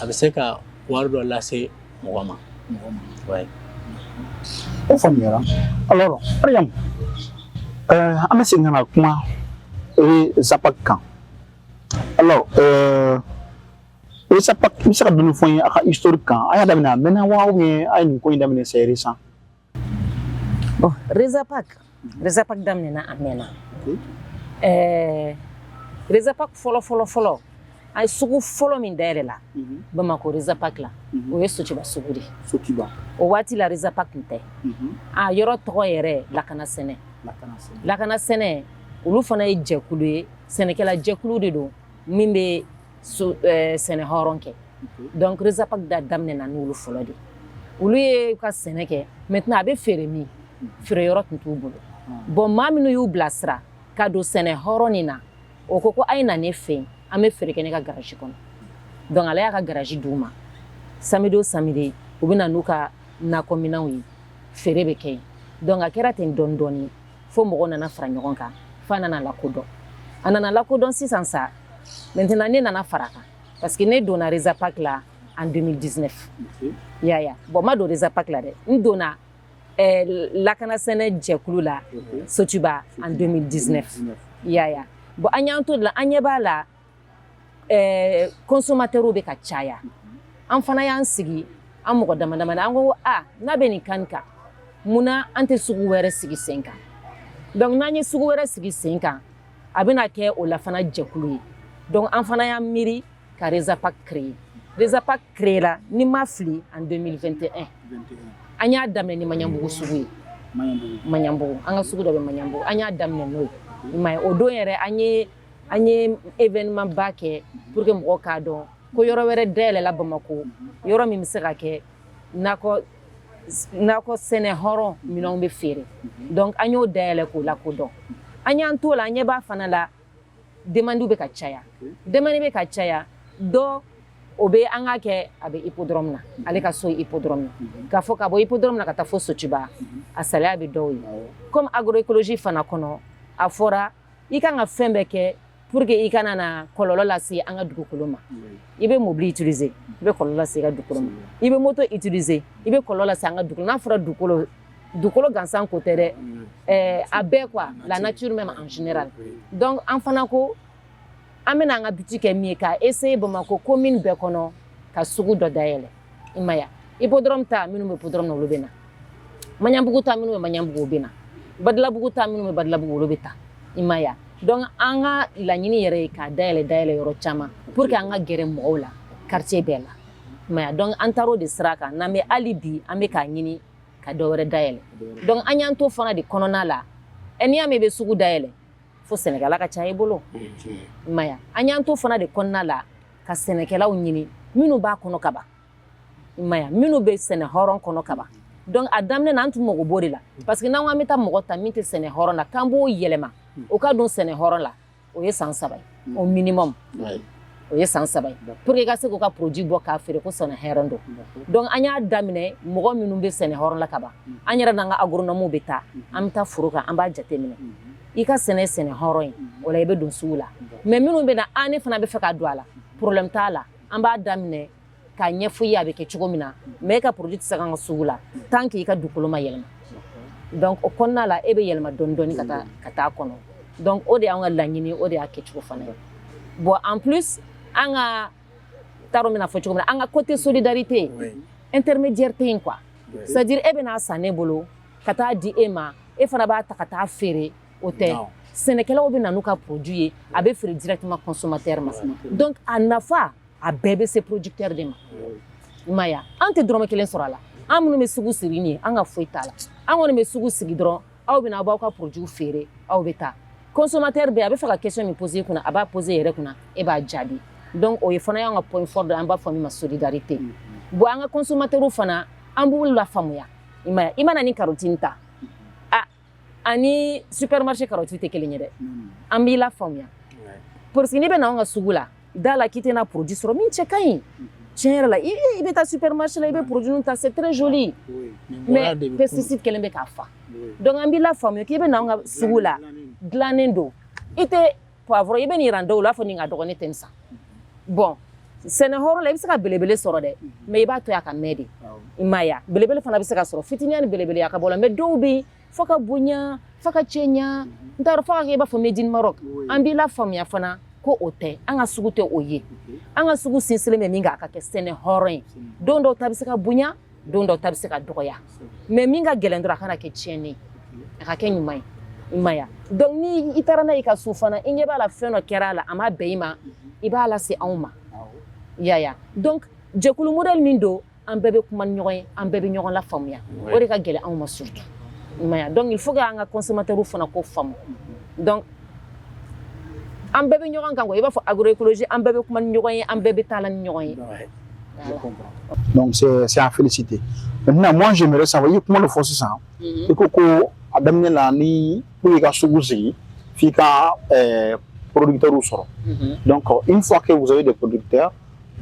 Speaker 3: a bɛ se ka wari dɔ lase mɔgɔ ma. Ouais.
Speaker 1: O faamuyara. Alors Mariam an bɛ segin ka na kuma ZAPAC kan. Alors ZAPAC i bɛ se ka dɔɔni fɔ n ye a ka historique kan a y'a daminɛ a mɛnna wa ou bien a ye nin ko in daminɛ c'est récent?
Speaker 2: Bon RESAPAC daminɛna a mɛnna. RESAPAC fɔlɔ a ye sugu fɔlɔ min dayɛlɛ la Bamako RESAPAC la o ye Sotiba sugu de.
Speaker 1: Sotiba.
Speaker 2: O waati la RESAPAC tun tɛ. A yɔrɔ tɔgɔ yɛrɛ lakana sɛnɛ olu fana ye jɛkulu ye sɛnɛkɛla jɛkulu de don min bɛ sɛnɛ hɔrɔn kɛ donc RESAPAC daminɛna n'olu fɔlɔ de olu ye ka sɛnɛ kɛ maintenant a bɛ feere min feere yɔrɔ tun t'u bolo bon maa minnu y'u bilasira ka don sɛnɛ hɔrɔn nin na o ko a ye na ne fɛ yen an bɛ feere kɛ ne ka garage kɔnɔ donc ale y'a ka garage d'u ma samedi o samedi u bɛ na n'u ka nakɔminɛnw ye feere bɛ kɛ yen donc a kɛra ten dɔɔni dɔɔni fo mɔgɔw nana fara ɲɔgɔn kan f'a nana lakodɔn a nana lakodɔn sisan sa maintenant ne nana fara kan parce que ne donna RESAPAC la en 2019 yaya bon ma don RESAPAC la dɛ n donna lakana sɛnɛ jɛkulu la Sotiba en 2019 yaya bon an y'an to la an ɲɛ b'a la consommateurs bɛ ka caya an fana y'an sigi an mɔgɔ dama dama an ko n'a bɛ nin kan kan munna an tɛ sugu wɛrɛ sigi sen kan donc n'an ye sugu wɛrɛ sigi sen kan a bɛna kɛ o la fana jɛkulu ye donc an fana y'an miiri ka Rezapac créer Rezapac créer la ni ma fili en 2021 an y'a daminɛ ni Maɲanbugu sugu ye Maɲanbugu an ka sugu dɔ bɛ Maɲanbugu an y'a daminɛ n'o ye i m'a ye o don yɛrɛ an ye événement ba kɛ pour que mɔgɔw k'a dɔn ko yɔrɔ wɛrɛ dayɛlɛla Bamako yɔrɔ min bɛ se ka kɛ nakɔ sɛnɛ hɔrɔn minɛnw bɛ feere donc an y'o dayɛlɛ k'o lakodɔn an y'an t'o la an ɲɛ b'a fana la demande bɛ ka caya demande bɛ ka caya dɔ o bɛ an ka kɛ a bɛ hippodrome na ale ka so ye hippodrome na k'a fɔ ka bɔ hippodrome na ka taa fo Sotiba a saliya bɛ dɔw ye comme agroécologie fana kɔnɔ a fɔra i kan ka fɛn bɛɛ kɛ pour que i kana na kɔlɔlɔ lase an ka dugukolo ma i bɛ mobili utiliser i bɛ kɔlɔlɔ lase i ka dugukolo ma i bɛ moto utiliser i bɛ kɔlɔlɔ lase an ka dugukolo n'a fɔra dugukolo gansan ko tɛ dɛ a bɛɛ quoi la nature même en général donc an fana ko an bɛna an ka biti kɛ min ye k'a essayer Bamako commune bɛɛ kɔnɔ ka sugu dɔ dayɛlɛ i ma ye hippodrome ta minnu bɛ hippodrome na olu bɛ na Maɲanbugu ta minnu bɛ Maɲanbugu olu bɛ na Badilabugu ta minnu bɛ Badilabugu olu bɛ ta i ma ye donc an ka laɲini yɛrɛ ye k'a dayɛlɛ yɔrɔ caman pour que an ka gɛrɛ mɔgɔw la quartier bɛɛ la i ma ye donc an taar'o de sira kan n'an bɛ hali bi an bɛ k'a ɲini ka dɔ wɛrɛ dayɛlɛ donc an y'an to fana de kɔnɔna la n'i y'a mɛn i bɛ sugu dayɛlɛ fo sɛnɛkɛla ka ca i bolo i ma ye an y'an to fana de kɔnɔna la ka sɛnɛkɛlaw ɲini minnu b'a kɔnɔ ka ban i ma ye minnu bɛ sɛnɛ hɔrɔn kɔnɔ ka ban donc a daminɛ na an tun mago b'o de la parce que n'an ko an bɛ taa mɔgɔ ta min tɛ sɛnɛ hɔrɔn na k'an b'o yɛlɛma o ka don sɛnɛ hɔrɔn la o ye san 3 ye au minimum o ye san 3 ye pour que i ka se k'o ka produit bɔ k'a feere ko sɛnɛ hɛrɛn don donc an y'a daminɛ mɔgɔ minnu bɛ sɛnɛ hɔrɔn la ka ban an yɛrɛ n'an ka agronomew bɛ taa an bɛ taa foro kan an b'a jateminɛ i ka sɛnɛ ye sɛnɛ hɔrɔn ye o la i bɛ don sugu la mais minnu bɛ na ne fana bɛ fɛ ka don a la problème t'a la an b'a daminɛ k'a ɲɛfɔ i ye a bɛ kɛ cogo min na mais e ka produit tɛ se k'an ka sugu la tant que i ka dugukolo ma yɛlɛma donc o kɔnɔna la e bɛ yɛlɛma dɔɔni dɔɔni ka taa kɔnɔ donc o de y'an ka laɲini o de y'a kɛcogo fana ye bon en plus an ka taar'o bɛna fɔ cogo min na an ka côté solidarité intermédiaire tɛ yen quoi c'est à dire e bɛna san ne bolo ka taa di e ma e fana b'a ta ka taa feere o tɛ sɛnɛkɛlaw bɛ na n'u ka produit ye a bɛ feere directement consommateur ma donc a nafa a bɛɛ bɛ se producteur de ma i ma ye an tɛ dɔrɔmɛ kelen sɔrɔ a la an minnu bɛ sugu sigi ni ye an ka foyi t'a la an kɔni bɛ sugu sigi dɔrɔn aw bɛ na aw b'aw ka produit feere aw bɛ taa consommateur bɛ a bɛ fɛ ka question min poser kunna a b'a poser yɛrɛ kunna e b'a jaabi donc o ye fana y'an ka point fort dɔ an b'a fɔ min ma solidarité bon an ka consommateur fana an b'u lafaamuya i ma ye i mana ni carotte ta ani supermarché carotte tɛ kelen ye dɛ an b'i lafaamuya parce que n'i bɛ na an ka sugu la da la k'i tɛna produit sɔrɔ min cɛ ka ɲi tiɲɛ yɛrɛ la i bɛ taa supermarché la i bɛ produit ta c'est très joli mais pesticide kelen bɛ k'a fa donc an b'i lafaamuya k'i bɛ na an ka sugu la dilannen don i tɛ poivron i bɛ nin jira dɔw la fɔ nin ka dɔgɔ ne tɛ nin san bon sɛnɛ hɔrɔn la i bɛ se ka belebele sɔrɔ dɛ mais i b'a to yen a ka mɛn de i ma ye belebele fana bɛ se ka sɔrɔ fitinin ni belebele a ka bɔ la mais dɔw bɛ yen fo ka bonya fo ka cɛ ɲa n t'a dɔn fo ka kɛ i b'a fɔ made in Maroc an b'i lafaamuya fana ko o tɛ an ka sugu tɛ o ye an ka sugu sinsinnen bɛ min kan a ka kɛ sɛnɛ hɔrɔn ye don dɔw ta bɛ se ka bonya don dɔw ta bɛ se ka dɔgɔya mais min ka gɛlɛn dɔrɔn a kana kɛ tiɲɛni ye a ka kɛ ɲuman ye i ma ye donc ni i taara n'a ye i ka su fana i ɲɛ b'a la fɛn dɔ kɛra a la a ma bɛn i ma i b'a lase anw ma yaya donc jɛkulu modèle min don an bɛɛ bɛ kuma ni ɲɔgɔn ye an bɛɛ bɛ ɲɔgɔn la faamuya o de ka gɛlɛn anw ma surtout i ma ye donc il faut que an ka consommateurs fana ko faamu donc an bɛɛ bɛ ɲɔgɔn kan quoi i b'a fɔ agroécologie an bɛɛ bɛ kuma ni ɲɔgɔn ye an bɛɛ bɛ taa la ni ɲɔgɔn ye
Speaker 1: donc c'est à féliciter maintenant moi j'aimerais savoir i kuma dɔ fɔ sisan i ko a daminɛ la ni pour i ka sugu sigi f'i ka producteurs sɔrɔ donc une fois que vous avez des producteurs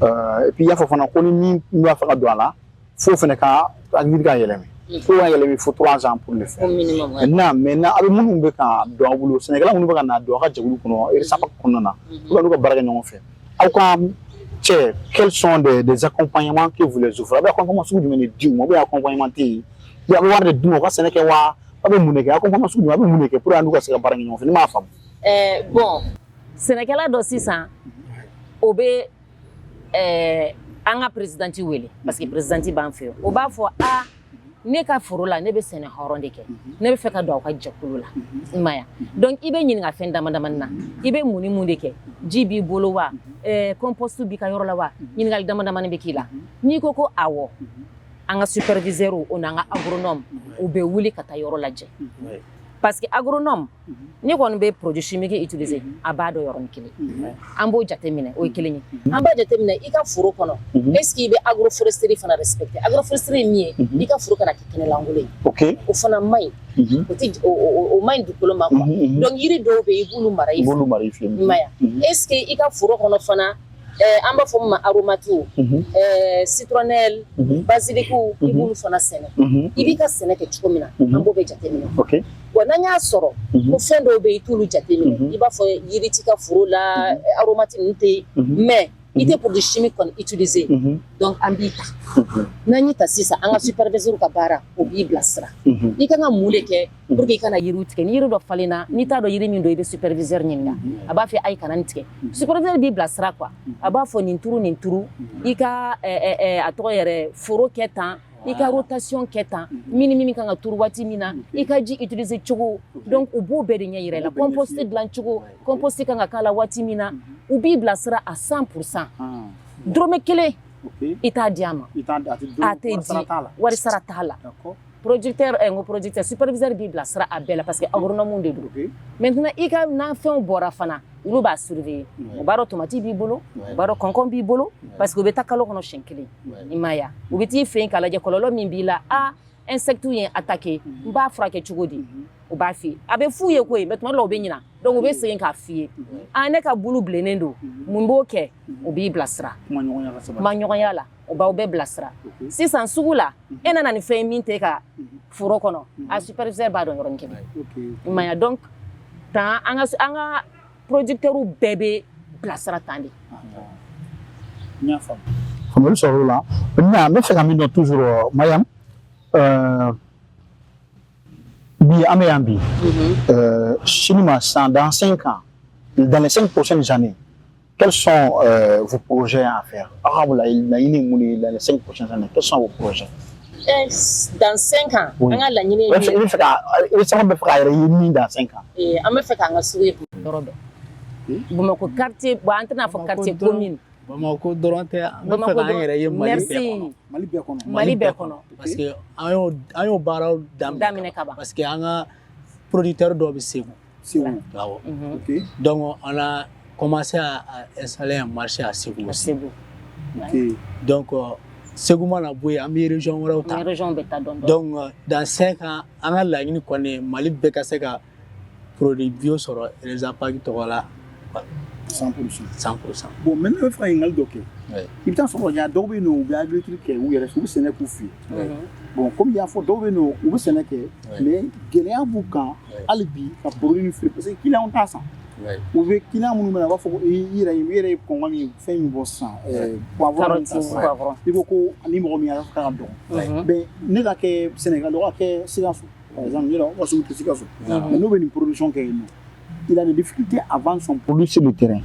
Speaker 1: et puis il y a fana ko ni min b'a fɛ ka don a la fo fana ka hakili ka yɛlɛma fo ka yɛlɛma il faut 3 ans pour le faire maintenant a bɛ minnu bɛ ka don aw bolo sɛnɛkɛla minnu bɛ ka na don aw ka jɛkulu kɔnɔ Rezapac kɔnɔna na pour n'u ka baara kɛ ɲɔgɔn fɛ aw ka cɛ quels sont des accompagnements que vous les offrez a bɛ accompagnement sugu jumɛn de di u ma ou bien accompagnement tɛ yen a bɛ wari de d'u ma u ka sɛnɛ kɛ wa a bɛ mun de kɛ accompagnement sugu jumɛn a bɛ mun de kɛ pour que n'u ka se ka baara kɛ ɲɔgɔn fɛ ne m'a faamu
Speaker 2: Bon, Sénégal dɔ sisan o bɛ an ka présidenti wele parce que présidenti b'an fɛ yen o b'a fɔ ne ka foro la ne bɛ sɛnɛ hɔrɔn de kɛ ne bɛ fɛ ka don aw ka jɛkulu la i ma ya donc i bɛ ɲininka fɛn damadamani na i bɛ mun ni mun de kɛ ji b'i bolo wa compost b'i ka yɔrɔ la wa ɲininkali damadamani bɛ k'i la n'i ko ko awɔ an ka superviseur o n'an ka agronome u bɛ wuli ka taa yɔrɔ lajɛ parce que agronome ni kɔni bɛ produit chimique utiliser a b'a dɔn yɔrɔnin kelen an b'o jateminɛ o ye kelen ye an b'a jateminɛ i ka foro kɔnɔ est ce que i bɛ agroforesterie fana respecter agroforesterie ye min ye i ka foro kana kɛ kɛnɛlankolon ye o fana man ɲi o man ɲi dugukolo ma quoi donc yiri dɔw bɛ yen i b'olu mara i fɛ i ma ya est ce que i ka foro kɔnɔ fana an b'a fɔ min ma aromatiw citronnelle basilic i b'olu fana sɛnɛ i b'i ka sɛnɛ kɛ cogo min na an b'o bɛɛ jateminɛ wa n'an y'a sɔrɔ ko fɛn dɔw bɛ yen i t'olu jateminɛ i b'a fɔ yiri t'i ka foro la aromati ninnu tɛ yen mais i tɛ produit chimique kɔni utiliser donc an b'i ta n'an y'i ta sisan an ka superviseur ka baara o b'i bilasira i kan ka mun de kɛ pour que i kana yiriw tigɛ ni yiri dɔ falenna n'i t'a dɔn yiri min don i bɛ superviseur ɲininka a b'a fɔ ayi kana nin tigɛ superviseur b'i bilasira quoi a b'a fɔ nin turu i ka a tɔgɔ yɛrɛ foro kɛ tan i ka rotation kɛ tan min kan ka turu waati min na i ka ji utiliser cogo donc u b'o bɛɛ de ɲɛ yira i la compost dilan cogo compost kan ka k'a la waati min na u b'i bilasira à 100% dɔrɔmɛ kelen i t'a di a ma a tɛ di wari sara t'a la producteur superviseur b'i bilasira a bɛɛ la parce que agronome de don maintenant i ka nafɛnw bɔra fana olu b'a surveiller o b'a dɔn tomati b'i bolo o b'a dɔn kɔnkɔn b'i bolo parce que u bɛ taa kalo kɔnɔ siɲɛ kelen i ma ya u bɛ t'i fɛ yen k'a lajɛ kɔlɔlɔ min b'i la insectes ye attaqué n b'a furakɛ cogo di o b'a f'i ye a bɛ f'u ye koyi mais tuma dɔ la u bɛ ɲina donc u bɛ segin k'a f'i ye ne ka bulu bilennen don mun b'o kɛ u b'i bilasira kuma ɲɔgɔnya la o b'aw bɛɛ bilasira sisan sugu la e nana ni fɛn min tɛ ka foro kɔnɔ a superviseur b'a dɔn yɔrɔnin kelen i ma ya donc tan an ka producteurs bɛɛ bɛ bilasira tan de
Speaker 1: n y'a faamu faamuyali sɔrɔ o la maintenant n bɛ fɛ ka min dɔn toujours Mariam bi an bɛ yan bi sini ma san dans 5 ans dans les 5 prochaines années quels sont vos projets à faire dans les 5 prochaines années quels sont vos projets
Speaker 2: dans 5 ans an ka laɲini ye min ye
Speaker 1: i bɛ se ka bɛ fɛ ka yɛrɛ ye min dans 5 ans
Speaker 2: an bɛ fɛ k'an ka sugu ye yɔrɔ bɛɛ Bamakɔ quartier bon an tɛna fɔ quartier commune
Speaker 3: Bamakɔ dɔrɔn tɛ an bɛ fɛ k'an yɛrɛ ye Mali bɛɛ kɔnɔ parce que an y'o baaraw daminɛ ka ban parce que an ka producteur dɔw bɛ Segu awɔ donc on a commencé à installer un marché à Segu donc Segu mana bɔ yen an bɛ région wɛrɛw ta donc dans 5 ans an ka laɲini kɔni Mali bɛɛ ka se ka produit bio sɔrɔ Rezapac tɔgɔ la 100%.
Speaker 1: Bon, maintenant, il faut faire un dossier. Il y a des agriculteurs qui ont bon, comme il y a des agriculteurs qui mais il y a des alibi qui produit parce qu'il y a un tas. Ou bien qu'il y a un moment où il y a un fait une bosse pour avoir un tas. Il faut qu'on ait un numéro. Mais nous avons que Sénégal, nous avons que Sigassou. Par exemple, nous avons que Sigassou. Mais nous avons une production qui est il a des difficultés à vendre son produit sur le terrain.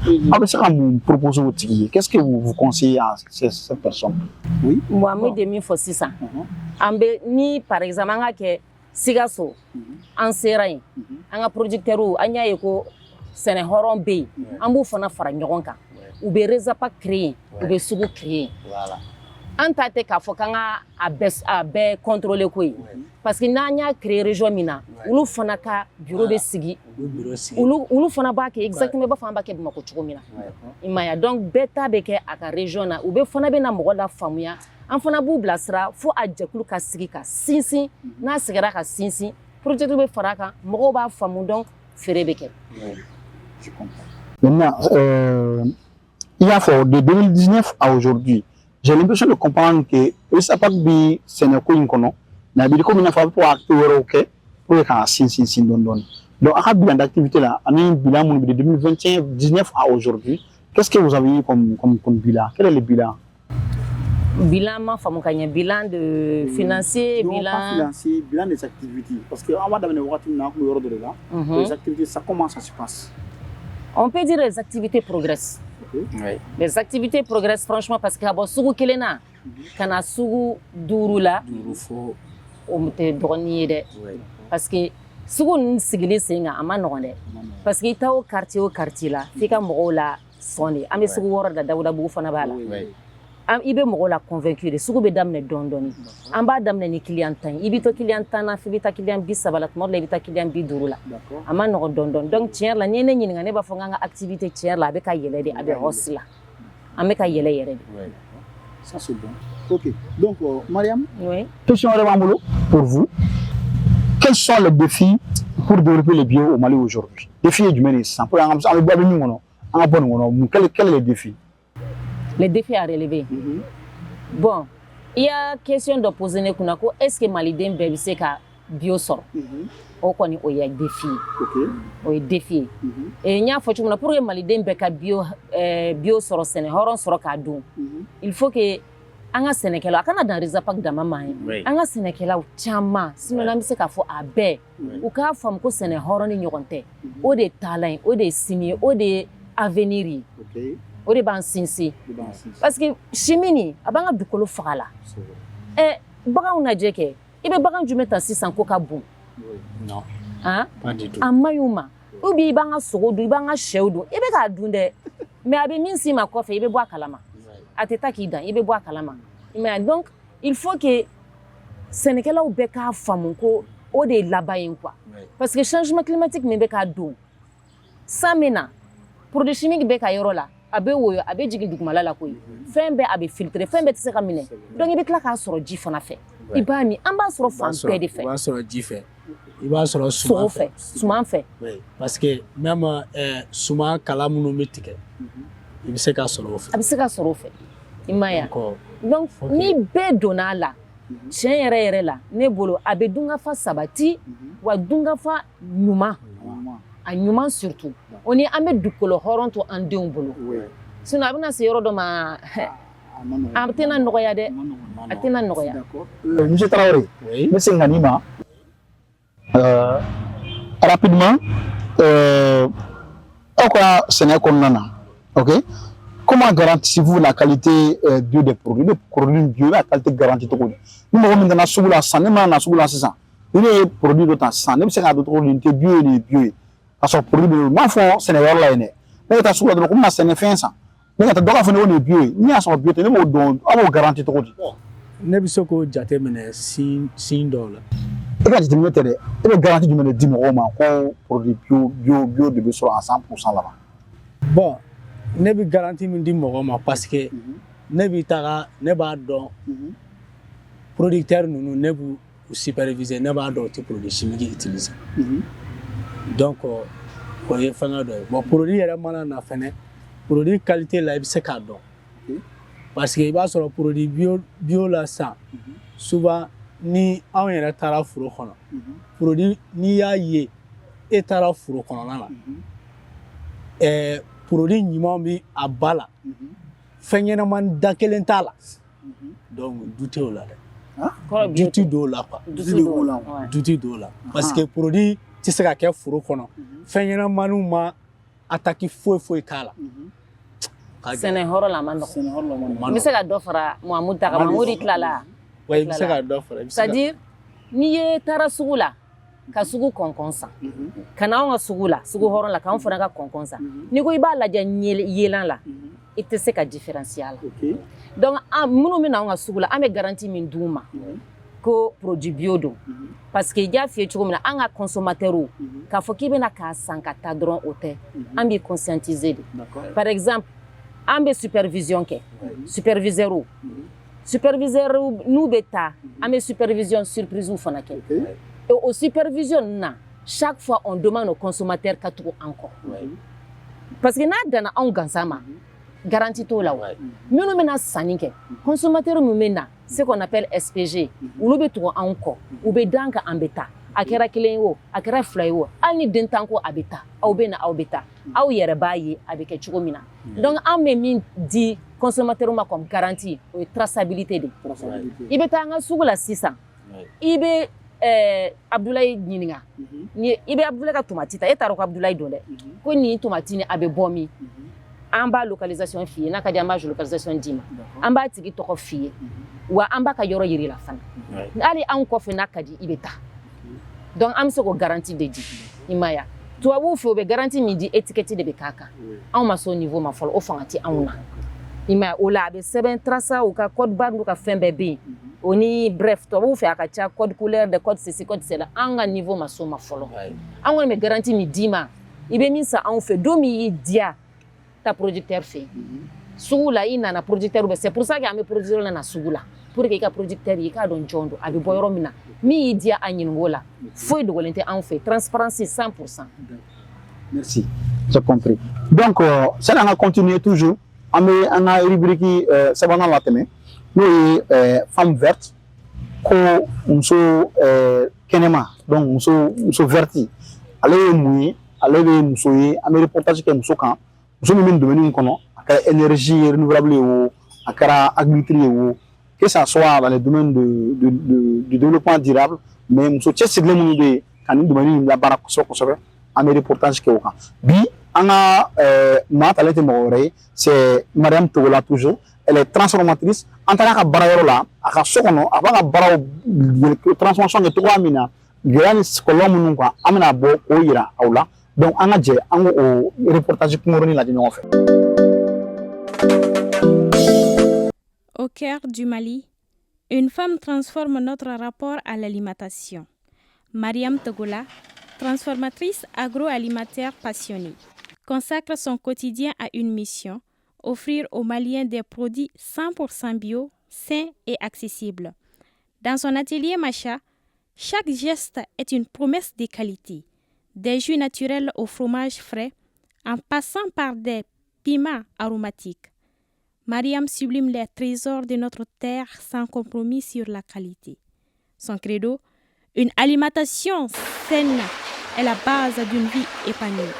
Speaker 1: Qu'est-ce que vous conseillez à ces personnes?
Speaker 2: Oui. Moi, je me dis ça. Ni par exemple, on a que Sigassou, en Serain, on a producteur ou on a éco Sénéhoron Bay, on a fait un faragnoronka, ou be Rezapac créé, ou be Sougou créé. Voilà. En tête qu'à faut qu'on a bien contrôler quoi. Parce que n'anya créé région mina, ulu fana ka bureau de sigi, ulu fana ba ke exactement ba fana ba ke Bamakɔ cogo mina. Imaya donc beta beke aka région na, ube fana be na mɔgɔ la faamuya, an fana b'u bilasira fo a jɛkulu ka sigi ka sinsin, n'a sigira ka sinsin, projet be fara kan, mɔgɔw b'a faamu donc feere bɛ kɛ.
Speaker 1: Je comprends. Maintenant, il y a fort de 2019 à aujourd'hui. J'ai l'impression de comprendre que ça pas bi Sénégal inkono na bi ko mina fa pour acteur OK pour ka sin don donc à bilan d'activité là un bilan de 2019 à aujourd'hui qu'est-ce que vous avez eu comme bilan quel est le bilan
Speaker 2: ma femme kanya bilan de financier
Speaker 1: bilan des activités parce que on va dans le wakati na ko yoro de là les activités ça comment ça se passe
Speaker 2: On peut dire que les activités progressent.
Speaker 1: Okay.
Speaker 3: Oui.
Speaker 2: Les activités progressent franchement parce que bon, sugu kelena, kana sugu durula,
Speaker 3: Durufo.
Speaker 2: on te donner de.
Speaker 3: Oui.
Speaker 2: Parce que sugu nsigili senga ama nonde. Parce que ita au quartier là, fika mo la sonné. Ame sugu wora da dawda bu fana bala.
Speaker 3: Oui.
Speaker 2: Am ibe mo la convaincu de sugu be damne dondoni. Amba damne ni client tan. Ibito client tan na fibita client bi sabalat mo le bita client bi durula.
Speaker 1: D'accord.
Speaker 2: Ama no dondon. Donc tiers la nyene nyinga ne ba fonga nga activité tiers la be ka yele de abe hosla. Ame ka yele yere de.
Speaker 3: Oui.
Speaker 1: Ça c'est bon. Ok. Donc, Mariam,
Speaker 2: Oui.
Speaker 1: question pour vous. Quels sont les défis pour développer le bio au Mali aujourd'hui? Défis du Mali, sans pour quel est le défi?
Speaker 2: Les défis à relever. Bon, il y a question de poser est-ce que Mali den bébé c'est ka bio sort? O koni o ya défi.
Speaker 1: Ok.
Speaker 2: O ya défi. Et nya fo pour que Mali den be ka bio bio sort sene horon sort ka dun. Il faut que anga Sénégal akana dans les apak da mama anga Sénégal o chama sinon na se ka fo abe ou ka fam ko Séné horon ni nyokonte o de talent o de signer o de avenir.
Speaker 1: Ok.
Speaker 2: O de ban sinsi parce que chimini abanga dukolo fagala bagan na jeke ibe bagan jumeta 600 ko ka bon
Speaker 3: Non.
Speaker 2: Hein?
Speaker 3: Pas du tout.
Speaker 2: Amayuma ou bi banga sogodu banga shewdu ibe ka dunde mais abi min si ma kofe ibe boa kalama ateta ki dan ibe boa kalama mais donc il faut que Sénégal ou be ka famu ko o de labayin quoi parce que changement climatique me be ka dun samena produit chimique be ka yoro la abe woyo abe jigi dugumala la koyi fembe abe filtrer fembe tse ka mine donc ibe tla ka soro ji fana fe ibani amba soro fan pe de fe
Speaker 3: Il va soro ji fe il va soro
Speaker 2: suman fe
Speaker 3: oui parce que même suman kala munu metike il se ka soro fe
Speaker 2: abe se ka soro fe imaya donc ni be donala chien yere la ne bolo abe dunga fa sabati wa dunga fa nyuma a nyuma surtout on est amé dukolo horonto ande on bolo sinon abina se yoro do ma atena noya de atena noya.
Speaker 1: D'accord. Monsieur Traoré,
Speaker 3: oui
Speaker 1: monsieur Nganima, rapidement pourquoi Sénégal nana, ok? Comment garantissez-vous la qualité bio des produits? Les produits bio, la qualité garantie tout le monde. Nous avons maintenant sous la sang, nous avons sous la saison. Il y a des produits de temps sang, même si on a d'autres produits bio et bio. Parce que produit de ma foi, Sénégal là est. Mais ta sous la drogue, on Sénégal fait ça. Mais ta drogue fait on est bio. Ni à son bio, nous avons garantie tout le monde.
Speaker 3: ne bisoko jate mene sin dollar.
Speaker 1: Et quand tu me dis, il est garanti de me dire qu'on produit bio de sur à 100% là-bas.
Speaker 3: Bon, ne bi garanti min di mogo ma parce que ne bi taga ne b'a dɔn producteur nunu ne bu superviser ne b'a dɔn ti produit chimique utiliser. Donc o ye fanga dɔ ye. Bon produit yɛrɛ mana na fɛnɛ produit qualité la i bɛ se k'a dɔn. Parce que i b'a sɔrɔ produit bio la san souvent ni anw yɛrɛ taara foro kɔnɔ produit n'i y'a ye e taara foro kɔnɔna la produit ɲuman bi a ba la fɛn ɲɛnama da kelen t'a la donc dute o la dɛ dute dɔw la quoi dute dɔw la parce que produit tɛ se ka kɛ foro kɔnɔ fɛn ɲɛnamaniw ma attaque foyi k'a la.
Speaker 2: Sene horo la mano. Mise ka dɔ fara Mamadou ta Mamadou tilala.
Speaker 3: Ouais, mise ka dɔ fara.
Speaker 2: C'est-à-dire ni ye tara sugu la ka sugu kɔnkɔn san. Kana anw ka sugu la, sugu hɔrɔn la k'anw fana ka kɔnkɔn san. Ni ko i b'a lajɛ yelan la, i tɛ se ka différencier a la. Donc minnu bɛ na anw ka sugu la, an bɛ garantie min d'u ma ko produit bio don. Parce que i y'a f'i ye cogo min na, an ka consommateurs k'a fɔ k'i bɛna k'a san ka taa dɔrɔn o tɛ. An b'i conscientiser de. Par exemple, an bɛ supervision kɛ. Superviseur n'u bɛ taa, an bɛ supervision surprise fana kɛ. Et au supervision na, chaque fois on demande aux consommateurs qu'à tout encore. Parce que n'a dana anw gansan ma, garantie t'o la wa. Minnu bɛna sanni kɛ, consommateur min bɛ na, ce qu'on appelle SPG, olu bɛ tugu anw kɔ, u bɛ dan ka an bɛ taa. A kɛra kelen ye o, a kɛra fila ye o, hali ni den tan ko a bɛ taa, aw bɛ na aw bɛ taa, aw yɛrɛ b'a ye a bɛ kɛ cogo min na. Donc an bɛ min di consommateur ma comme garantie, o ye traçabilité de. I bɛ taa an ka sugu la sisan, i bɛ Abdoulaye ɲininka ni i bɛ Abdoulaye ka tomati ta e t'a dɔn ko Abdoulaye don dɛ ko nin tomati ni a bɛ bɔ min an b'a localisation f'i ye n'a ka di an b'a localisation d'i ma an b'a tigi tɔgɔ f'i ye wa an b'a ka yɔrɔ yir'i la fana hali anw kɔfɛ n'a ka di i bɛ taa donc an bɛ se k'o garantie de di i ma ye wa tubabuw fɛ u bɛ garantie min di étiquette de bɛ k'a kan anw ma s'o niveau ma fɔlɔ o fanga tɛ anw na i ma ye o la a bɛ sɛbɛn traça u ka code barre n'u ka fɛn bɛɛ bɛ yen o ni bref tubabuw fɛ a ka ca code couleur de code ceci code cela an ka niveau ma s'o ma fɔlɔ an kɔni bɛ garantie min d'i ma i bɛ min san anw fɛ don min y'i diya ta producteur fɛ sugu la i nana producteur bɛ c'est pour ça que an bɛ producteur nana sugu la pour que i ka producteur i k'a dɔn jɔn don a bɛ bɔ yɔrɔ min na min y'i diya a ɲininko la foyi dogolen tɛ anw fɛ transparence 100%.
Speaker 1: Merci, j'ai compris. Donc, ça on va continuer toujours. On a rubrique sabanan la tɛmɛ n'o ye femme verte ko muso kɛnɛma donc muso verte ale ye mun ye ale bɛ muso ye an bɛ reportage kɛ muso kan muso min bɛ domaine kɔnɔ a kɛra énergie renouvelable ye o a kɛra agriculture ye o que ça soit dans le domaine du développement durable mais muso cɛsirilen minnu bɛ yen ka nin domaine in labaara kosɛbɛ kosɛbɛ an bɛ reportage kɛ o kan bi an ka maa talen tɛ mɔgɔ wɛrɛ ye c'est Mariam Togola toujours elle est transformatrice an taara ka baarayɔrɔ la a ka so kɔnɔ a b'a ka baaraw transformation kɛ cogoya min na gɛlɛya ni kɔlɔlɔ minnu kan an bɛna bɔ k'o yira aw la donc an ka jɛ an k'o reportage kunkurunin lajɛ ɲɔgɔn fɛ.
Speaker 4: Au cœur du Mali, une femme transforme notre rapport à l'alimentation. Mariam Togola, transformatrice agroalimentaire passionnée, consacre son quotidien à une mission, offrir aux Maliens des produits 100% bio, sains et accessibles. Dans son atelier Macha, chaque geste est une promesse de qualité. Des jus naturels au fromage frais, en passant par des piments aromatiques. Mariam sublime les trésors de notre terre sans compromis sur la qualité. Son credo, une alimentation saine est la base d'une vie épanouie.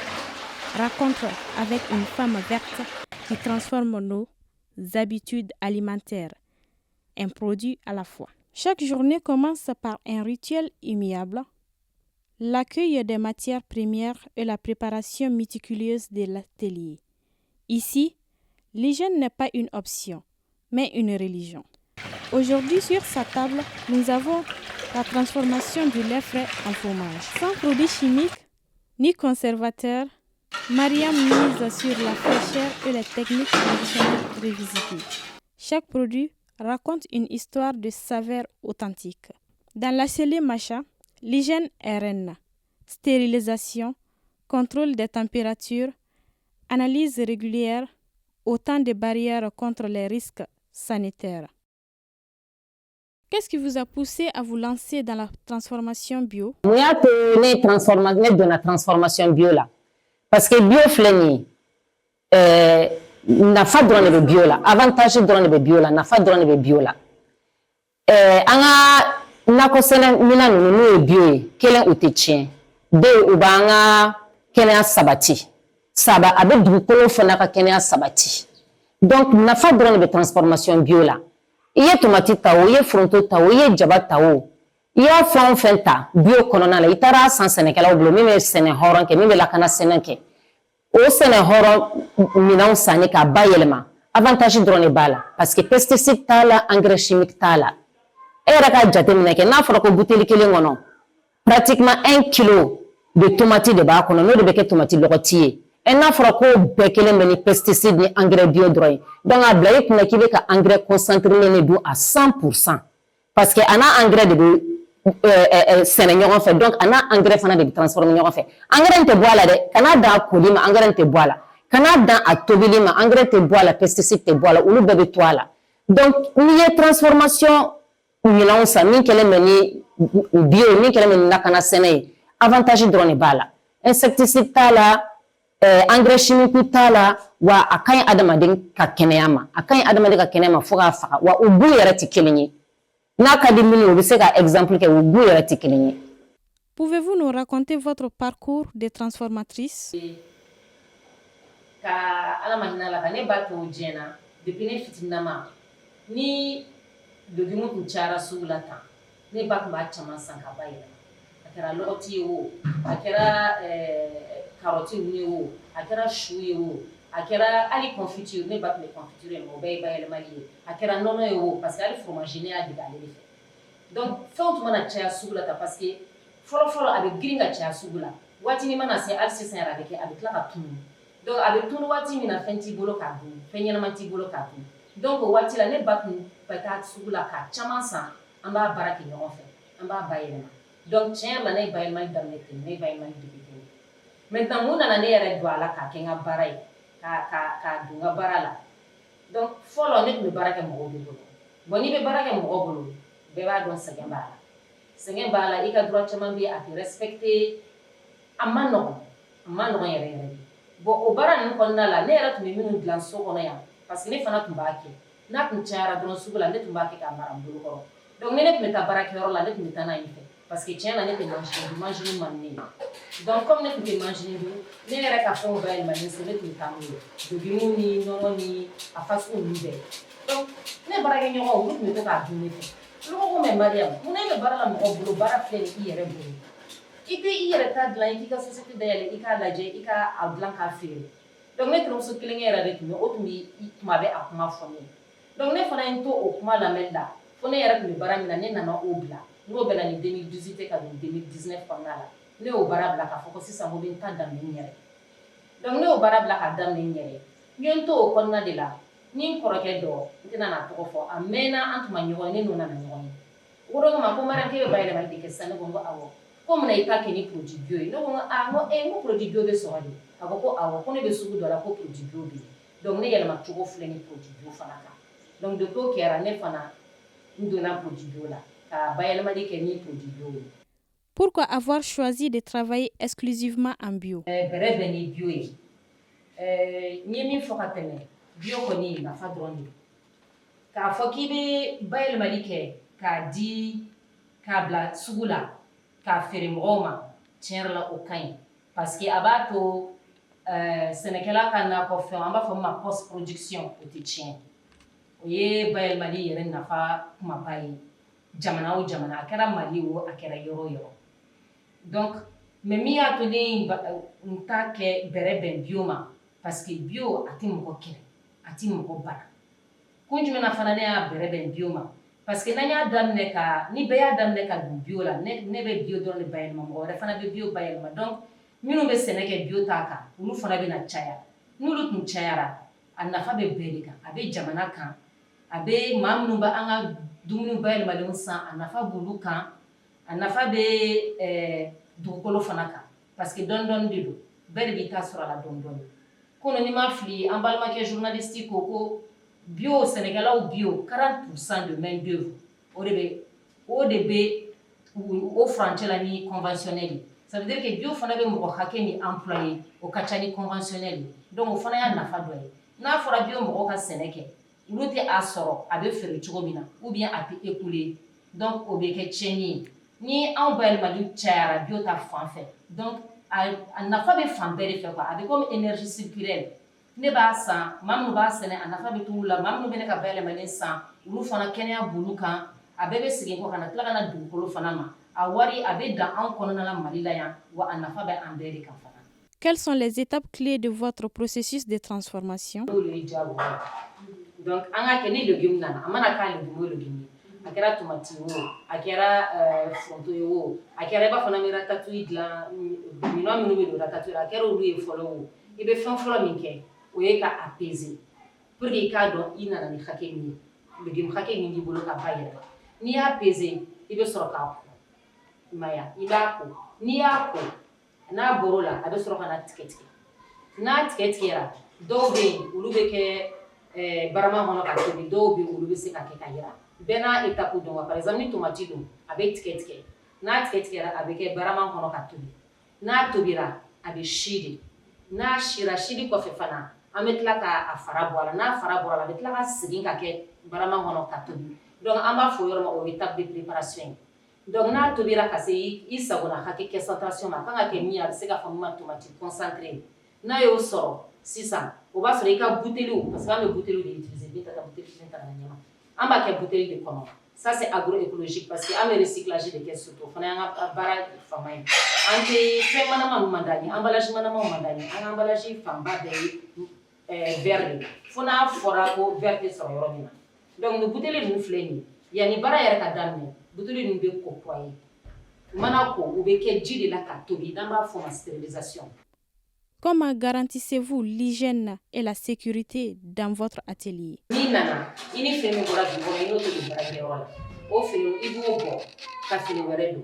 Speaker 4: Rencontre avec une femme verte qui transforme nos habitudes alimentaires, un produit à la fois. Chaque journée commence par un rituel immuable, l'accueil des matières premières et la préparation méticuleuse de l'atelier. Ici, l'hygiène n'est pas une option, mais une religion. Aujourd'hui, sur sa table, nous avons la transformation du lait frais en fromage. Sans produits chimiques ni conservateurs, Mariam mise sur la fraîcheur et les techniques traditionnelles revisitées. Chaque produit raconte une histoire de saveur authentique. Dans l'atelier Macha, l'hygiène est reine. Stérilisation, contrôle des températures, analyse régulière, autant de barrières contre les risques sanitaires. Qu'est-ce qui vous a poussé à vous lancer dans la transformation bio?
Speaker 2: Moi, je dans la transformation bio là. Parce que bio fleni, nafa drone be bio là. Avantage drone be bio là, nafa drone be bio là. Anga nako sene mina nunu bio kelen utechien. De ubanga kelen sabati. Saba abe dukolo fana ka kelen sabati. Donc nafa drone be transformation bio là. Iye tomati tawo, iye fronto tawo, iye jaba tawo. Iye fɛn ta bio kɔnɔna la i taara san sɛnɛkɛlaw bolo min bɛ sɛnɛ hɔrɔn kɛ min bɛ lakana sɛnɛ kɛ o sɛnɛ hɔrɔn minɛnw sanni k'a bayɛlɛma avantage dɔrɔn de b'a la parce que pesticide t'a la engrais chimique t'a la e yɛrɛ ka jateminɛ kɛ n'a fɔra ko buteli kelen kɔnɔ pratiquement 1 kilo de tomati de b'a kɔnɔ n'o de bɛ kɛ tomati lɔgɔti ye et n'a fɔra ko bɛɛ kelen bɛ ni pesticide ni engrais bio dɔrɔn ye donc a bila i kunna k'i bɛ ka engrais concentré de dun à 100% parce que a n'a engrais de bɛ sɛnɛ ɲɔgɔn fɛ donc a n'a engrais fana de bɛ transformer ɲɔgɔn fɛ engrais tɛ bɔ a la dɛ kana dan a koli ma engrais tɛ bɔ a la kana dan a tobili ma engrais tɛ bɔ a la pesticide tɛ bɔ a la olu bɛɛ bɛ to a la donc n'i ye transformation minɛnw san min kɛlen bɛ ni bio min kɛlen bɛ ni lakana sɛnɛ ye avantage dɔrɔn de b'a la insecticide t'a la engrais chimique t'a la wa a ka ɲi adamaden ka kɛnɛya ma a ka ɲi adamaden ka kɛnɛya ma fo k'a faga wa o bu yɛrɛ tɛ kelen ye.
Speaker 4: Pouvez-vous nous raconter votre parcours de transformatrice?
Speaker 2: Depuis ne ba tun b'a caman san ka ba yɛlɛma a kɛra lɔgɔti ye o a kɛra karɔti ye o a kɛra su ye o a kɛra hali confiture ne ba tun bɛ confiture yɛlɛma o bɛɛ ye bayɛlɛmali ye a kɛra nɔnɔ ye o parce que hali fromage ne y'a dege ale de fɛ donc fɛnw tun mana caya sugu la ta parce que fɔlɔ a bɛ girin ka caya sugu la waati mana se hali sisan yɛrɛ a bɛ kɛ a bɛ tila ka tunu donc a bɛ tunu waati min na fɛn t'i bolo k'a dun fɛn ɲɛnama t'i bolo k'a dun donc o waati la ne ba tun bɛ taa sugu la k'a caman san an b'a baara kɛ ɲɔgɔn fɛ an b'a bayɛlɛma donc tiɲɛ yɛrɛ la ne ye bayɛlɛmali daminɛ ten ne ye bayɛlɛmali dege ten maintenant mun nana ne yɛrɛ don a la k'a kɛ n ka baara ye k'a don n ka baara la donc fɔlɔ ne tun bɛ baara kɛ mɔgɔw de bolo bon n'i bɛ baara kɛ mɔgɔ bolo bɛɛ b'a dɔn sɛgɛn b'a la sɛgɛn b'a la i ka droit caman bɛ yen a tɛ respecté a ma nɔgɔn yɛrɛ yɛrɛ de bon o baara ninnu kɔnɔna la ne yɛrɛ tun bɛ minnu dilan so kɔnɔ yan parce que ne fana tun b'a kɛ n'a tun cayara dɔrɔn sugu la ne tun b'a kɛ k'a mara n bolo kɔrɔ donc ni ne tun bɛ taa baarakɛyɔrɔ la ne tun bɛ taa n'a ye fɛ parce que tiɲɛ na ne tɛ manzini man ne ye donc comme ne tun tɛ manzini dun ne yɛrɛ ka fɛnw bayɛlɛmalen so ne tun bɛ taa n'o ye legume ni nɔnɔ ni a fasugu ninnu bɛɛ donc ne baarakɛɲɔgɔnw olu tun bɛ to k'a dun ne fɛ olu ko ko mais Mariam mun na e bɛ baara la mɔgɔ bolo baara filɛ nin i yɛrɛ bolo i tɛ i yɛrɛ ta dilan i k'i ka société dayɛlɛ i k'a lajɛ i ka a dilan k'a feere donc ne terimuso kelen yɛrɛ de tun bɛ o tun bɛ tuma bɛ a kuma fɔ ne ye donc ne fana ye n to o kuma lamɛnni la fo ne yɛrɛ tun bɛ baara min na ne nana o bila n'o bɛnna ni 2018 ka don 2019 kɔnɔna la ne y'o baara bila k'a fɔ ko sisan ko bɛ n ta daminɛ n yɛrɛ donc ne y'o baara bila k'a daminɛ n yɛrɛ n ye n to o kɔnɔna de la ni n kɔrɔkɛ dɔ n tɛna n'a tɔgɔ fɔ a mɛnna an tun ma ɲɔgɔn ye ne n'o nana ɲɔgɔn ye o ko ma ko Mariam k'e bɛ bayɛlɛmali de kɛ sisan ne ko n ko awɔ ko mun na i t'a kɛ ni produit bio ye ne ko n ko produit bio bɛ sɔrɔ de a ko awɔ ko ne bɛ sugu dɔ la ko produit bio bɛ yen donc ne yɛlɛma cogo filɛ ni produit bio fana kan donc depuis o kɛra ne fana n donna produit bio la ka bayɛlɛmali kɛ ni produit bio ye.
Speaker 4: Pourquoi avoir choisi de travailler exclusivement en bio?
Speaker 2: Bɛrɛ bɛn ni bio ye n ye min fɔ ka tɛmɛ bio kɔni nafa dɔrɔn de k'a fɔ k'i bɛ bayɛlɛmali kɛ k'a di k'a bila sugu la k'a feere mɔgɔw ma tiɲɛ yɛrɛ la o ka ɲi parce que a b'a to sɛnɛkɛla ka nakɔfɛnw an b'a fɔ min ma post production o tɛ tiɲɛ o ye bayɛlɛmali yɛrɛ nafa kumaba ye jamana o jamana a kɛra Mali o a kɛra yɔrɔ o yɔrɔ donc mais min y'a to ne n t'a kɛ bɛrɛ bɛn bio ma parce que bio a tɛ mɔgɔ kɛlɛ a tɛ mɔgɔ bana kun jumɛn na fana ne y'a bɛrɛ bɛn bio ma parce que n'an y'a daminɛ ka ni bɛɛ y'a daminɛ ka don bio la ne bɛ bio dɔrɔn de bayɛlɛma mɔgɔ wɛrɛ fana bɛ bio bayɛlɛma donc minnu bɛ sɛnɛ kɛ bio t'a kan olu fana bɛ na caya n'olu tun cayara a nafa bɛ bɛɛ de kan a bɛ jamana kan a bɛ maa minnu bɛ an ka dumuni bayɛlɛmalenw san a nafa b'olu kan a nafa bɛ dugukolo fana kan parce que dɔɔni de don bɛɛ de b'i ta sɔrɔ a la dɔɔni kono ni ma fili an balimakɛ journaliste ko bio sɛnɛkɛlaw bio 40% de main d'œuvre o de bɛ o furancɛ la ni conventionnel ça veut dire que bio fana bɛ mɔgɔ hakɛ min employé o ka ca ni conventionnel donc o fana y'a nafa dɔ ye n'a fɔra bio mɔgɔ ka sɛnɛ kɛ olu tɛ a sɔrɔ a bɛ feere cogo min na ou bien a tɛ écoulé donc o bɛ kɛ tiɲɛni ye ni anw bayɛlɛmali cayara bio ta fan fɛ donc a nafa bɛ fan bɛɛ de fɛ quoi a bɛ comme énergie circulaire ne b'a san maa minnu b'a sɛnɛ a nafa bɛ t'olu la maa minnu bɛ ne ka bayɛlɛmalen san olu fana kɛnɛya b'olu kan a bɛɛ bɛ segin kɔ ka na tila ka na dugukolo fana ma a wari a bɛ dan anw kɔnɔna la Mali la yan wa a nafa bɛ an bɛɛ de kan fana.
Speaker 4: Quelles sont les étapes clés de votre processus de transformation?
Speaker 2: N'olu ye diyagoya donc an ka kɛ ni légume nana a mana k'a légume o légume a kɛra tomati o a kɛra foronto ye o a kɛra i b'a fɔ n'an bɛ ratatouille dilan minɛn minnu bɛ don ratatouille a kɛra olu ye fɔlɔ o i bɛ fɛn fɔlɔ min kɛ o ye ka apaiser pour que i k'a dɔn i nana ni hakɛ min ye légume hakɛ min b'i bolo ka bayɛlɛma n'i y'a peser i bɛ sɔrɔ k'a ko i ma ye i b'a ko n'i y'a ko n'a bɔr'o la a bɛ sɔrɔ ka na tigɛ n'a tigɛra dɔw bɛ yen olu bɛ kɛ barama kɔnɔ ka tobi dɔw bɛ yen olu bɛ se ka kɛ ka jira bɛɛ n'a étape dɔn wa par exemple ni tomati don a bɛ tigɛ n'a tigɛra a bɛ kɛ barama kɔnɔ ka tobi n'a tobira a bɛ si de n'a sira sili kɔfɛ fana an bɛ tila k'a fara bɔ a la n'a fara bɔra a la a bɛ tila ka segin ka kɛ barama kɔnɔ ka tobi donc an b'a fɔ yɔrɔ ma o ye étape de préparation ye donc n'a tobira ka se i sagona hakɛ concentration ma a kan ka kɛ min ye a bɛ se ka fɔ min ma tomati concentré n'a y'o sɔrɔ sisan o b'a sɔrɔ i ka buteliw parce que an bɛ buteliw de utiliser bin ta buteli bin ta ɲɛma an b'a kɛ buteli de kɔnɔ Ça, c'est agroécologique parce qu'il y a un recyclage des caisses surtout. Il y a un barrage de famille. On fait un emballage mandani, un emballage vert. Il faut un fora vert sur le. Donc, nous bouteilles nous flènent. Il y a une barrière qui a damné. Bouteilles nous be copoyer. Manako ou be kedji de la katobi dans ma forme stérilisation.
Speaker 4: Comment garantissez-vous l'hygiène et la sécurité dans votre atelier?
Speaker 2: Nana, ini femi bora bibo ino to di bara gerola. O fini ibu obo ka fini weredo.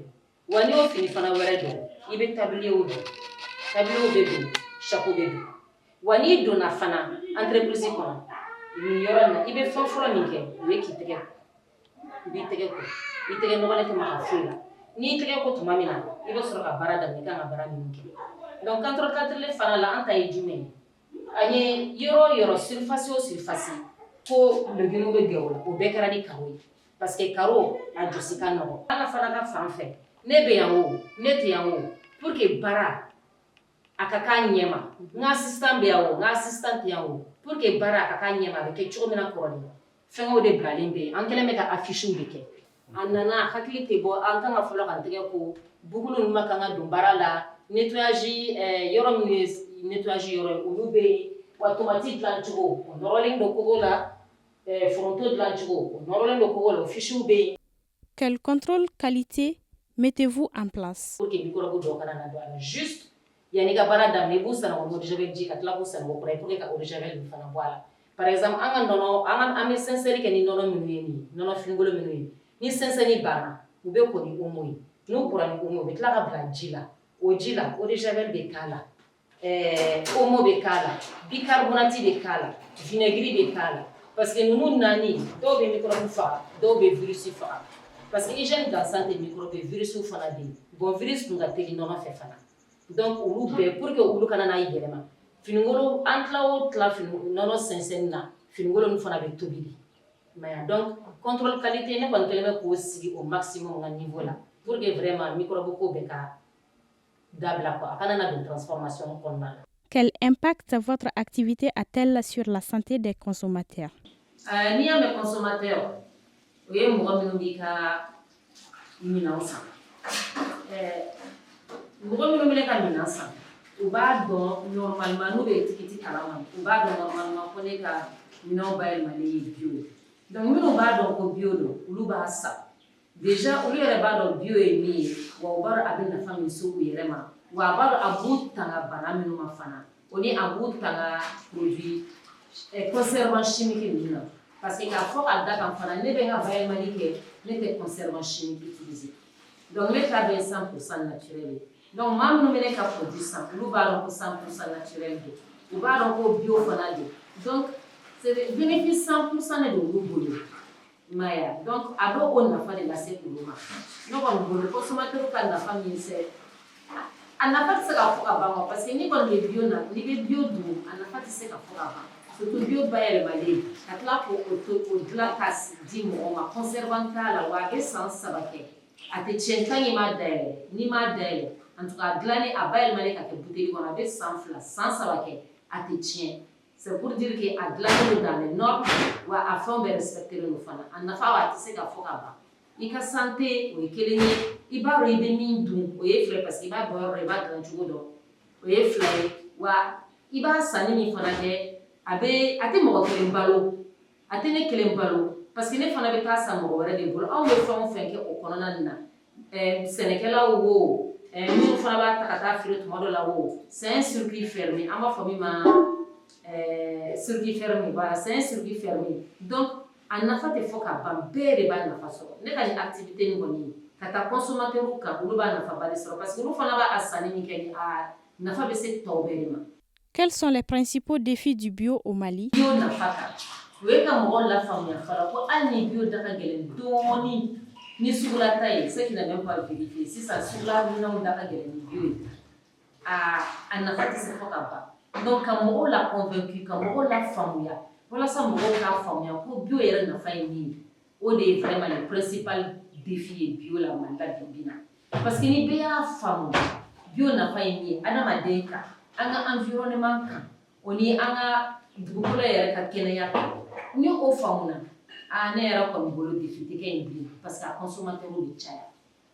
Speaker 2: Wani o fini fana weredo. Ibe tabli o bedo, chapeau bedo. Wani do na fana entreprise kono. Ni yorana ibe fonforo minke, we kitege. Ibe tege ko. Itege no wala ke ma afula. Ni tege ko to mamina, ibe soro ka barada mi ka bara minke. Donc quand on cadre les fana la anta ejume. Anye yoro surface o surface ko le gino be geola o be kara ni karoyi parce que karo a josika no ana fana ka fanfɛ ne be yango ne te yango pour que bara akaka nyema nga assistant be yango nga assistant yango pour que bara akaka nyema be ke chogo mina koroni fengo de blalen be an kele me ka affiche be ke anana hakili te bo an kan ga folo kan tege ko bugulu ma kan ga dum bara la nettoyage yoro mi nettoyage yoro olu be automatique lan chogo norolin do ko la fronto de l'antigo norolin do ko la fichu be.
Speaker 4: Quel contrôle qualité mettez-vous en place?
Speaker 2: Pour que microbe do kana na do juste yani ga bara dam ne busa na mo javel ji katla busa no pour que ka javel mi fana voilà. Par exemple anga nono anga ame sincere ke ni nono minuni nono fingolo minuni ni sincere ni bana ube ko ni umoi no pour ni umoi bitla ka blanjila o javel be kala omo be kala bicarbonate be kala vinaigre be kala parce que nous nani do be microbe fa do be virus fa parce que hygiène dans santé microbe virus fa na be bon virus nga teli no ma fe fana donc ulu be pour que ulu kana na yelema finingolo antla o tla finingolo no sensenna finingolo no fana be tobili mais donc contrôle qualité ne kon keleme ko aussi au maximum à niveau là pour que vraiment microbe ko be ka
Speaker 4: Quel impact votre activité a-t-elle sur la santé des consommateurs?
Speaker 2: Ni a mes consommateurs, oui, moi, je suis normalement, nous, les étiquettes, nous normalement, on est à bio. Donc, nous, on bio, nous, déjà, au lieu de bio et mi, ou avec la famille sous yerema, ou about tanga banane no mafana, on est about tanga produit conservant chimique parce que quand faut adapter en fana, ne venga bail manique, ne te conservant chimique utilisé. Donc les cas de 100% naturel. Donc même nous menons qu'à produire 100, nous parlons pour 100% naturel, nous parlons bio fana. Donc c'est le bénéfice 100% de nous. Maya donc ado on na fa de la sekuluma no kon bolo consommateur kan na famille c'est ana fa se ka fuka ba parce que ni kon le bio na ni be bio du ana fa se ka fuka ba surtout bio ba ele mali atla ko o dla kas di mo ma conservant la wa ke sans sabake ate chentangi ma dele ni ma dele en tout cas glani abael mali ka ke bouteille qu'on avait sans fla sans sabake ate tien. C'est pour dire que à glaner dans les normes ou à fond de respecter le fana. En affaire à tisser qu'à faut qu'à il ka santé ou keleni il va rebe mindu ou il fait parce qu'il va boire reba dans jugodo ou il fait ou il va sani mi fana de abe ate mo ko mbalo ate ne kele mbalo parce que ne fana be ka sa mo wala de bolo on le fait que au konona na sénégalais ou mi fana ba takata fire to modo la wo c'est un circuit fermé ama famille ma circuit fermé, voilà, c'est un circuit fermé. Donc, en affaire de faut qu'à bambé ban na façon. Ne ka activité ni boni. Kata consommateur ou ka ulu ba na fa ba parce que nous fana ba asani ni keni a na fa be se tobelima.
Speaker 4: Quels sont les principaux défis du bio au Mali?
Speaker 2: Bio na faka. We ka mo la famille fala ko ani bio da ka gelen doni ni sugula taille, ce qui n'a même pas vérifié. Si ça sugula ni na da ka gelen bio. En affaire de se faut qu'à ba. Donc quand on l'a convaincu, quand on l'a famille, voilà ça on l'a famille pour bio et na famille. On est vraiment le principal défi bio la mandat bina. Parce que ni béa famille, bio na famille, ana madeka, anga environnement kan, on y anga bukula yere ka kenya. Ni o famuna, ne yɛrɛ kɔni bolo défi tɛ kɛ nin bilen parce que a consommateur bɛ caya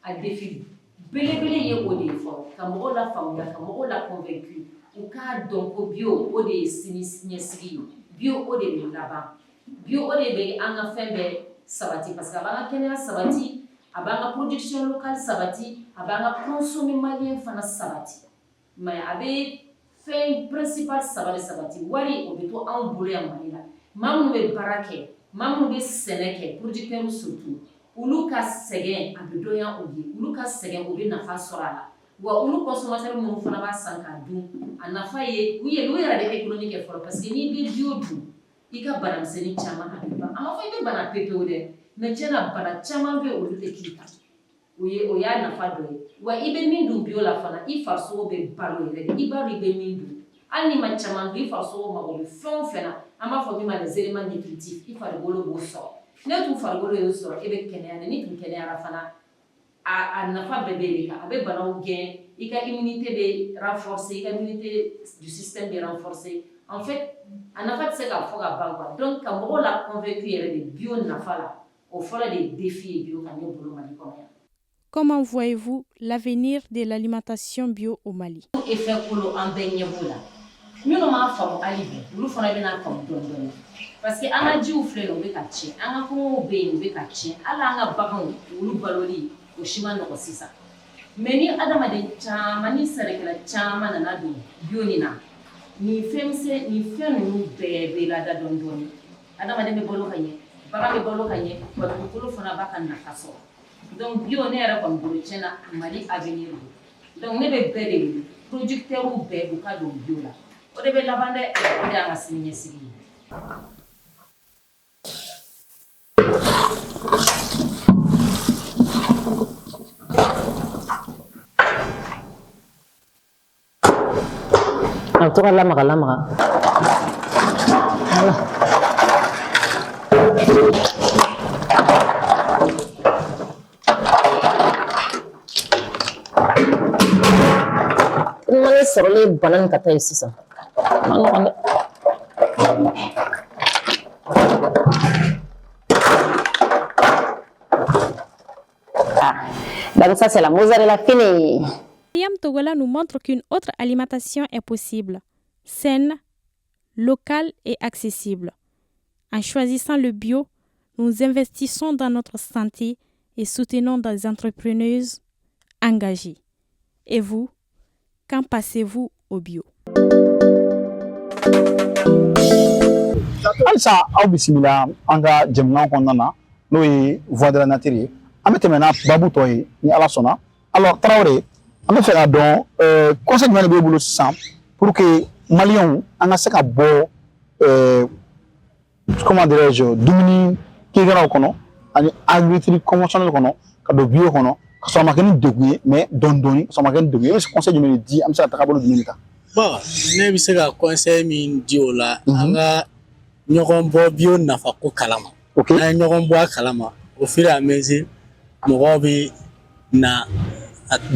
Speaker 2: a défi belebele ye o de ye fɔlɔ ka mɔgɔw la faamuya ka mɔgɔw la convaincu u k'a dɔn ko bio o de ye sini ɲɛsigi ye bio o de bɛ laban bio o de bɛ an ka fɛn bɛɛ sabati parce que a b'an ka kɛnɛya sabati a b'an ka production locale sabati a b'an ka consommer malien fana sabati mais a bɛ fɛn principal saba de sabati wari o bɛ to anw bolo yan Mali la maa minnu bɛ baara kɛ maa minnu bɛ sɛnɛ kɛ producteurs surtout olu ka sɛgɛn a bɛ dɔnya o ye olu ka sɛgɛn o bɛ nafa sɔrɔ a la wa olu consommateurs minnu fana b'a san k'a dun a nafa ye u yɛrɛ de économie kɛ fɔlɔ parce que n'i bɛ bio dun i ka banamisɛnnin caman a bɛ ban a ma fɔ i bɛ bana pepewu dɛ mais tiɲɛna bana caman bɛ olu tɛ k'i kan o y'a nafa dɔ ye wa i bɛ min dun bio la fana i farisogo bɛ balo yɛrɛ de i b'a dɔn i bɛ min dun hali n'i ma caman dun i farisogo mago bɛ fɛn o fɛn na an b'a fɔ min ma les éléments nutritifs i farikolo b'o sɔrɔ ne tun farikolo y'o sɔrɔ e bɛ kɛnɛya de ni tun kɛnɛyara fana a nafa bɛɛ bɛ de kan a bɛ banaw gɛn i ka immunité bɛ renforcer i ka immunité du système bɛ renforcer en fait a nafa tɛ se ka fɔ ka ban quoi donc ka mɔgɔw la convaincu yɛrɛ de bio nafa la o fɔlɔ de défi ye bio ka ne bolo Mali kɔnɔ yan.
Speaker 4: Comment voyez-vous l'avenir de l'alimentation bio au Mali?
Speaker 2: Effet kolo an bɛɛ ɲɛ b'o la minnu m'a faamu hali bi olu fana bɛna faamu dɔɔni dɔɔni parce que an ka jiw filɛ nin ye u bɛ ka tiɲɛ an ka kɔngɔw bɛ yen u bɛ ka tiɲɛ hali an ka baganw olu baloli o si ma nɔgɔ sisan mais ni adamaden caman ni sɛnɛkɛla caman nana don bio nin na nin fɛn ninnu bɛɛ bɛ lada dɔɔni dɔɔni adamaden bɛ balo ka ɲɛ bagan bɛ balo ka ɲɛ wa dugukolo fana b'a ka nafa sɔrɔ donc bio ne yɛrɛ kɔni bolo tiɲɛna Mali avenir don donc ne bɛ bɛɛ de wele producteurs bɛɛ u ka don bio la o de bɛ laban dɛ o de y'an ka sini ɲɛsigi ye. A bɛ to ka lamaga ne sɔrɔlen bana nin ka taa yen sisan ma nɔgɔn dɛ. Donc ça c'est la mozzarella fine.
Speaker 4: Mariam Togola nous montre qu'une autre alimentation est possible, saine, locale et accessible. En choisissant le bio, nous investissons dans notre santé et soutenons des entrepreneuses engagées. Et vous, quand passez-vous au bio?
Speaker 1: Alisa aw bisimila an ka jamana kɔnɔna na n'o ye voix de la nature ye an bɛ tɛmɛ n'a babu tɔ ye ni Ala sɔnna. Alors Traoré an bɛ fɛ ka dɔn conseil jumɛn de b'e bolo sisan pour que maliyɛnw an ka se ka bɔ comment dirais-je dumuni kɛkɛraw kɔnɔ ani agriculture conventionnelle kɔnɔ ka don bio kɔnɔ ka sɔrɔ a ma kɛ ni degun ye mais dɔɔni dɔɔni ka sɔrɔ a ma kɛ ni degun ye e bɛ conseil jumɛn de di an bɛ se ka taga bolo jumɛn de kan?
Speaker 3: Bon ne bɛ se ka conseil min di o la an ka ɲɔgɔn bɔ bio nafa ko kalama n'an ye ɲɔgɔn bɔ a kalama au fur et à mesure mɔgɔw bɛ na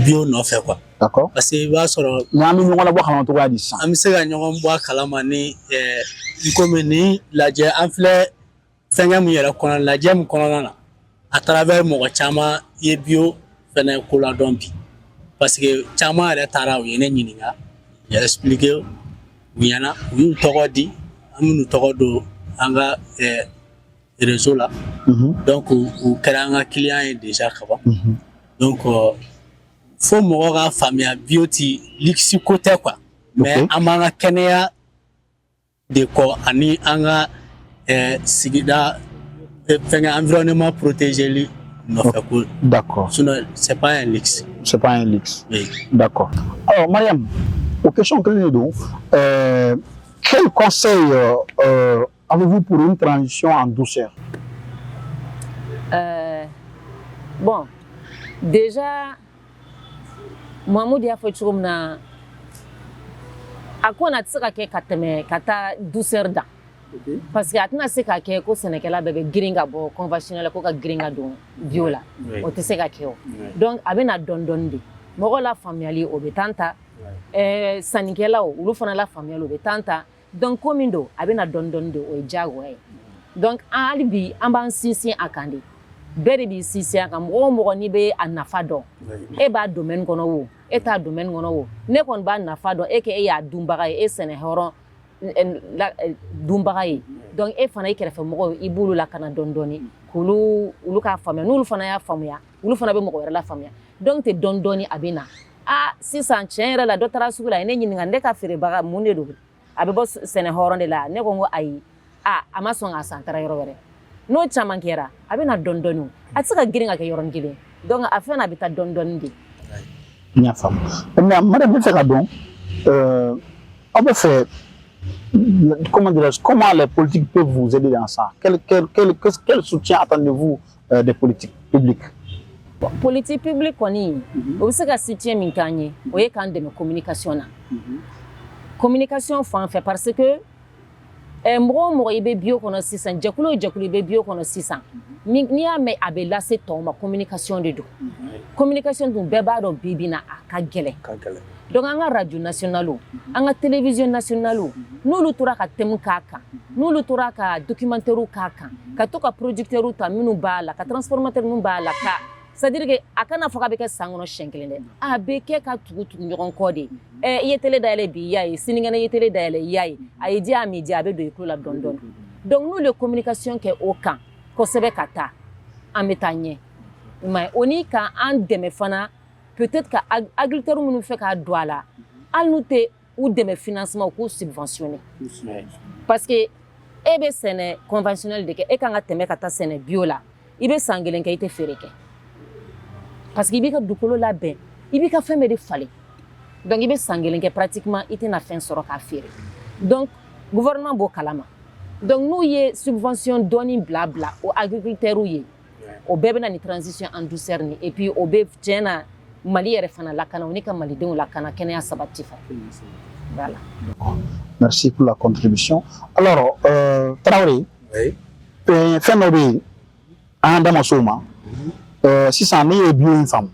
Speaker 3: bio nɔfɛ quoi.
Speaker 1: D'accord.
Speaker 3: Parce que i b'a sɔrɔ
Speaker 1: n'an bɛ ɲɔgɔn labɔ kalama cogoya di sisan?
Speaker 3: An bɛ se ka ɲɔgɔn bɔ a kalama ni komi ni lajɛ an filɛ fɛnkɛ min yɛrɛ kɔnɔ lajɛ min kɔnɔna na à travers mɔgɔ caman ye bio fɛnɛ ko ladɔn bi parce que caman yɛrɛ taara u ye ne ɲininka u y'a expliqué u ɲɛna u y'u tɔgɔ di an bɛ n'u tɔgɔ don an ka réseau la donc u kɛra an ka client ye déjà kaban donc fo mɔgɔ ka faamuya bio ti luxe ko tɛ quoi mais an b'an ka kɛnɛya de kɔ ani an ka sigida fɛnkɛ environnement protégé li nɔfɛ ko.
Speaker 1: D'accord.
Speaker 3: Sinon c'est pas un luxe.
Speaker 1: C'est pas un luxe.
Speaker 3: Oui.
Speaker 1: D'accord. Alors Mariam, aux questions que nous donnons, quel conseil avez-vous pour une transition en douceur?
Speaker 2: Bon, déjà, Mamoud y'a fait cogo min na a ko na tɛ se ka kɛ ka tɛmɛ ka taa douceur da parce que a tɛna se ka kɛ ko sɛnɛkɛla bɛɛ bɛ girin ka bɔ conventionnel ko ka girin ka don bio la o tɛ se ka kɛ o donc a bɛ na dɔɔni dɔɔni de mɔgɔw la faamuyali o bɛ tan ta sannikɛlaw olu fana la faamuyali o bɛ tan ta donc ko min don a bɛ na dɔɔni dɔɔni de o ye diyagoya ye Donc hali bi an b'an sinsin a kan de bɛɛ de b'i sinsin a kan mɔgɔ o mɔgɔ n'i bɛ a nafa dɔn e b'a domaine kɔnɔ o e t'a domaine kɔnɔ o ne kɔni b'a nafa dɔn e k'e y'a dunbaga ye e sɛnɛ hɔrɔn dunbaga ye donc e fana i kɛrɛfɛ mɔgɔw i b'olu lakana dɔɔni dɔɔni k'olu k'a faamuya n'olu fana y'a faamuya olu fana bɛ mɔgɔ wɛrɛ la faamuya donc tɛ dɔɔni dɔɔni a bɛ na sisan tiɲɛ yɛrɛ la dɔ taara sugu la a ye ne ɲininka ne ka feerebaga mun de don a bɛ bɔ sɛnɛ hɔrɔn de la ne ko n ko ayi a ma sɔn k'a san taara yɔrɔ wɛrɛ n'o caman kɛra a bɛ na dɔɔni dɔɔni a tɛ se ka girin ka kɛ yɔrɔnin kelen donc a fɛn na a bɛ taa dɔɔni dɔɔni de.
Speaker 1: N y'a faamu mais madame bɛ fɛ ka dɔn aw bɛ fɛ comment les politiques peuvent vous aider dans ça quel soutien attendez-vous des politiques publiques?
Speaker 2: Politique publique kɔni o bɛ se ka soutien min k'an ye o ye k'an dɛmɛ communication na communication fan fɛ parce que mɔgɔ o mɔgɔ i bɛ bio kɔnɔ sisan jɛkulu o jɛkulu i bɛ bio kɔnɔ sisan n'i y'a mɛn a bɛ lase tɔw ma communication de don communication dun bɛɛ b'a dɔn bi bi in na a ka gɛlɛn donc an ka radio nationale an ka télévision nationale n'olu tora ka thème k'a kan n'olu tora ka documentaire k'a kan ka to ka producteur ta minnu b'a la ka transformateur minnu b'a la ka c'est-à-dire que a kana fɔ k'a bɛ kɛ san kɔnɔ siɲɛ kelen dɛ a bɛ kɛ ka tugu ɲɔgɔn kɔ de i ye télé dayɛlɛ bi i y'a ye sinikɛnɛ i ye télé dayɛlɛ i y'a ye a ye diya a m'i diya a bɛ don i tulo la dɔɔni dɔɔni donc n'olu ye communication kɛ o kan kosɛbɛ ka taa an bɛ taa ɲɛ mais o ni ka an dɛmɛ fana peut-être ka agriculteurs minnu fɛ k'a don a la hali n'u tɛ u dɛmɛ financement u k'u subventionner parce que e bɛ sɛnɛ conventionnel de kɛ e kan ka tɛmɛ ka taa sɛnɛ bio la i bɛ san kelen kɛ i tɛ feere kɛ parce que i b'i ka dugukolo labɛn i b'i ka fɛn bɛɛ de falen donc i bɛ san kelen kɛ pratiquement i tɛna fɛn sɔrɔ k'a feere donc gouvernement b'o kalama donc n'u ye subvention dɔɔni bila o agriculteurs ye o bɛɛ bɛ na ni transition en douceur ni et puis o bɛ tiɲɛ na Mali yɛrɛ fana lakana o ni ka malidenw lakana kɛnɛya sabati fɛ voilà.
Speaker 1: Merci pour la contribution. Alors Traoré fɛn dɔ bɛ yen an da ma s'o ma sisan ne ye bio in faamu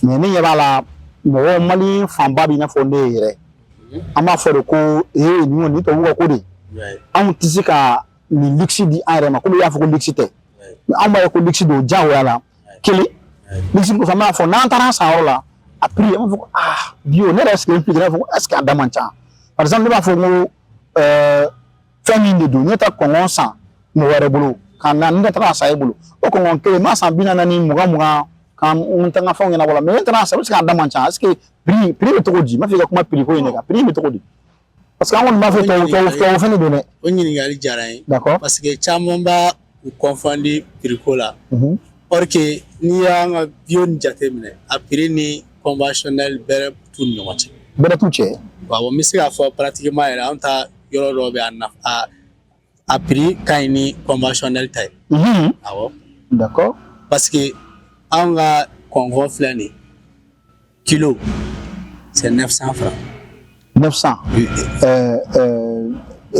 Speaker 1: mais ne ɲɛ b'a la mɔgɔ Mali fanba b'i n'a fɔ ne yɛrɛ an b'a fɔ de ko nin tubabuw ka ko de anw tɛ se ka nin luxe di an yɛrɛ ma komi i y'a fɔ ko luxe tɛ mais anw b'a ye ko luxe don diyagoya la kelen luxe kɔfɛ an b'a fɔ n'an taara san yɔrɔ la a prix an b'a fɔ ko bio ne yɛrɛ sigilen filɛ ne b'a fɔ ko est ce que a da man ca par exemple ne b'a fɔ ko fɛn min de don ne tɛ kɔngɔ san mɔgɔ wɛrɛ bolo ka na ne taara san e bolo o kɔngɔ kelen m'a san 40 ni 20 kan n tɛ n ka fɛnw ɲɛnabɔ la mais ne taara san est ce que a da man ca est ce que prix bɛ cogo di n b'a fɛ i ka kuma prix ko in de kan prix bɛ cogo di parce que an kɔni b'a fɔ tubabu fɛn de don dɛ.
Speaker 3: O ɲininkali diyara n ye.
Speaker 1: D'accord.
Speaker 3: Parce que caman b'a u confondre prix ko la. Or que n'i y'an ka bio ni jateminɛ a prix ni conventionnel bɛrɛ t'u ni ɲɔgɔn cɛ.
Speaker 1: Bɛrɛ t'u cɛ.
Speaker 3: Bon n bɛ se k'a fɔ pratiquement yɛrɛ an ta yɔrɔ dɔw bɛ a prix ka ɲi ni conventionnel ta ye. Awɔ.
Speaker 1: D'accord.
Speaker 3: Parce que an ka kɔngɔ filɛ nin kilo c'est 900 francs.
Speaker 1: 900.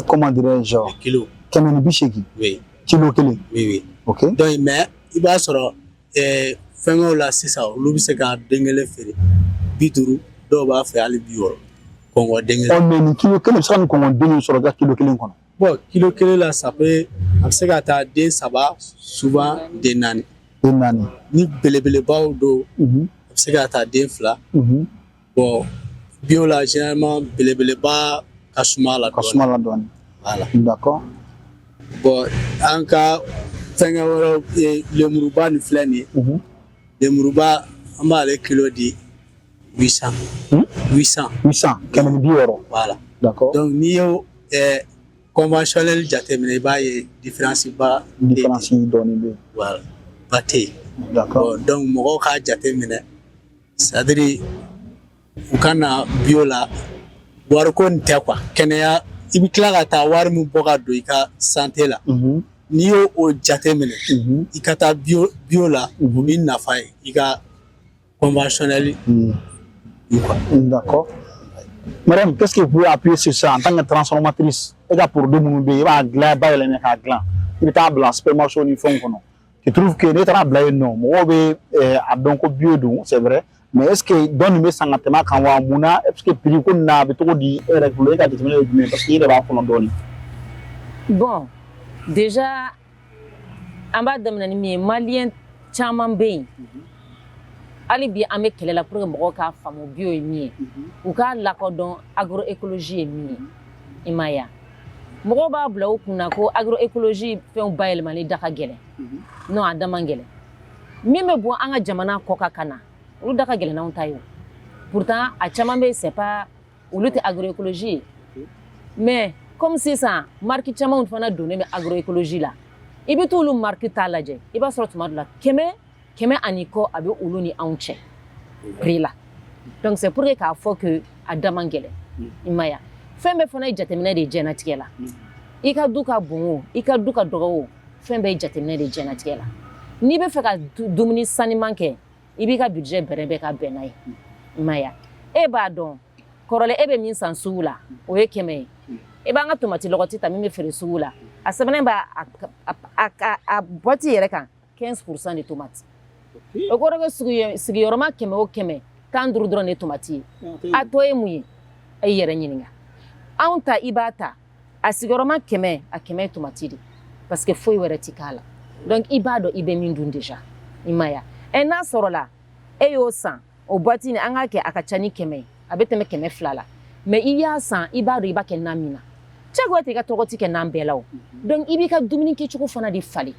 Speaker 1: Comment dirais-je?
Speaker 3: Kilo.
Speaker 1: Kɛmɛ ni bi seegin.
Speaker 3: Oui.
Speaker 1: Kilo kelen.
Speaker 3: Oui.
Speaker 1: Ok.
Speaker 3: Donc mais i b'a sɔrɔ fɛngɛw la sisan olu bɛ se ka den kelen feere 50 dɔw b'a fɛ hali 60 kɔngɔ den kelen.
Speaker 1: Mais nin kilo kelen bɛ se ka nin kɔngɔ den sɔrɔ i ka kilo kelen kɔnɔ.
Speaker 3: Bon kilo kelen la ça peut a bɛ se ka taa den 3 souvent den 4.
Speaker 1: Den 4.
Speaker 3: Ni belebelebaw don a bɛ se ka taa den 2. Bon bio la généralement belebeleba ka suma la dɔɔni.
Speaker 1: Ka suma la dɔɔni.
Speaker 3: Voilà.
Speaker 1: D'accord.
Speaker 3: Bon an ka fɛngɛ wɛrɛw lemuruba ni filɛ nin ye. Lemuruba an b'ale kilo di 800. 800.
Speaker 1: Kɛmɛ ni bi wɔɔrɔ.
Speaker 3: Voilà.
Speaker 1: D'accord.
Speaker 3: Donc n'i y'o conventionnel jateminɛ i b'a ye différence ba.
Speaker 1: Différence dɔɔni bɛ yen.
Speaker 3: Voilà. Ba tɛ yen.
Speaker 1: D'accord.
Speaker 3: Donc mɔgɔw k'a jateminɛ c'est-à-dire u ka na bio la wariko nin tɛ quoi kɛnɛya i bɛ tila ka taa wari min bɔ ka don i ka santé la. N'i y'o jateminɛ i ka taa bio la o b'i nafa ye i ka conventionnel.
Speaker 1: D'accord. Madame, qu'est-ce que vous pouvez appuyer sur ça en tant que transformatrice? Et que produit minnu bɛ yen i b'a dilan bayɛlɛma k'a dilan i bɛ taa bila supermarché ni fɛnw kɔnɔ. Je trouve que ne taara bila yen nɔ mɔgɔw bɛ a dɔn ko bio don c'est vrai mais est-ce que dɔ nin bɛ san ka tɛmɛ a kan wa mun na est-ce que prix ko nin na a bɛ cogo di e yɛrɛ bolo e ka jateminɛ ye jumɛn parce que i yɛrɛ b'a kɔnɔ dɔɔni.
Speaker 2: Bon Déjà an b'a daminɛ ni min ye maliyɛn caman bɛ yen hali bi an bɛ kɛlɛ la pour que mɔgɔw k'a faamu bio ye min ye u k'a lakodɔn agroécologie ye min ye i m'a ye mɔgɔw b'a bila u kunna ko agroécologie fɛnw bayɛlɛmali da ka gɛlɛn non a da man gɛlɛn min bɛ bɔ an ka jamana kɔ kan na olu da ka gɛlɛn n'anw ta ye pourtant a caman bɛ c'est pas olu tɛ agroécologie ye mais comme sisan marque caman fana donnen bɛ agroécologie la i bɛ t'olu marque ta lajɛ i b'a sɔrɔ tuma dɔ la kɛmɛ ani kɔ a bɛ olu ni anw cɛ prix la donc c'est pour que k'a fɔ que a da man gɛlɛn i m'a ye fɛn bɛɛ fana ye jateminɛ de ye diɲɛlatigɛ la i ka du ka bon o i ka du ka dɔgɔ o fɛn bɛɛ ye jateminɛ de ye diɲɛlatigɛ la n'i bɛ fɛ ka dumuni saniman kɛ i b'i ka budget bɛrɛ ka bɛn n'a ye i m'a ye e b'a dɔn kɔrɔlen e bɛ min san sugu la o ye 100 ye e b'an ka tomati lɔgɔti ta min bɛ feere sugu la a sɛbɛnnen b'a a boîte yɛrɛ kan 15% de tomate o kɔrɔ bɛ sigiyɔrɔma 100 o 100 10 dɔrɔn de tomati ye a tɔ ye mun ye a y'i yɛrɛ ɲininka anw ta i b'a ta a sigiyɔrɔma 100 a 100 ye tomati de parce que foyi wɛrɛ ti k'a la donc i b'a dɔn i bɛ min dun déjà i m'a ye n'a sɔrɔ la e y'o san o boîte ni an k'a kɛ a ka ca ni 100 ye a bɛ tɛmɛ 200 la mais i y'a san i b'a dɔn i b'a kɛ nan min na jagoya tɛ i ka tɔgɔ ti kɛ nan bɛɛ la o donc i b'i ka dumuni kɛcogo fana de falen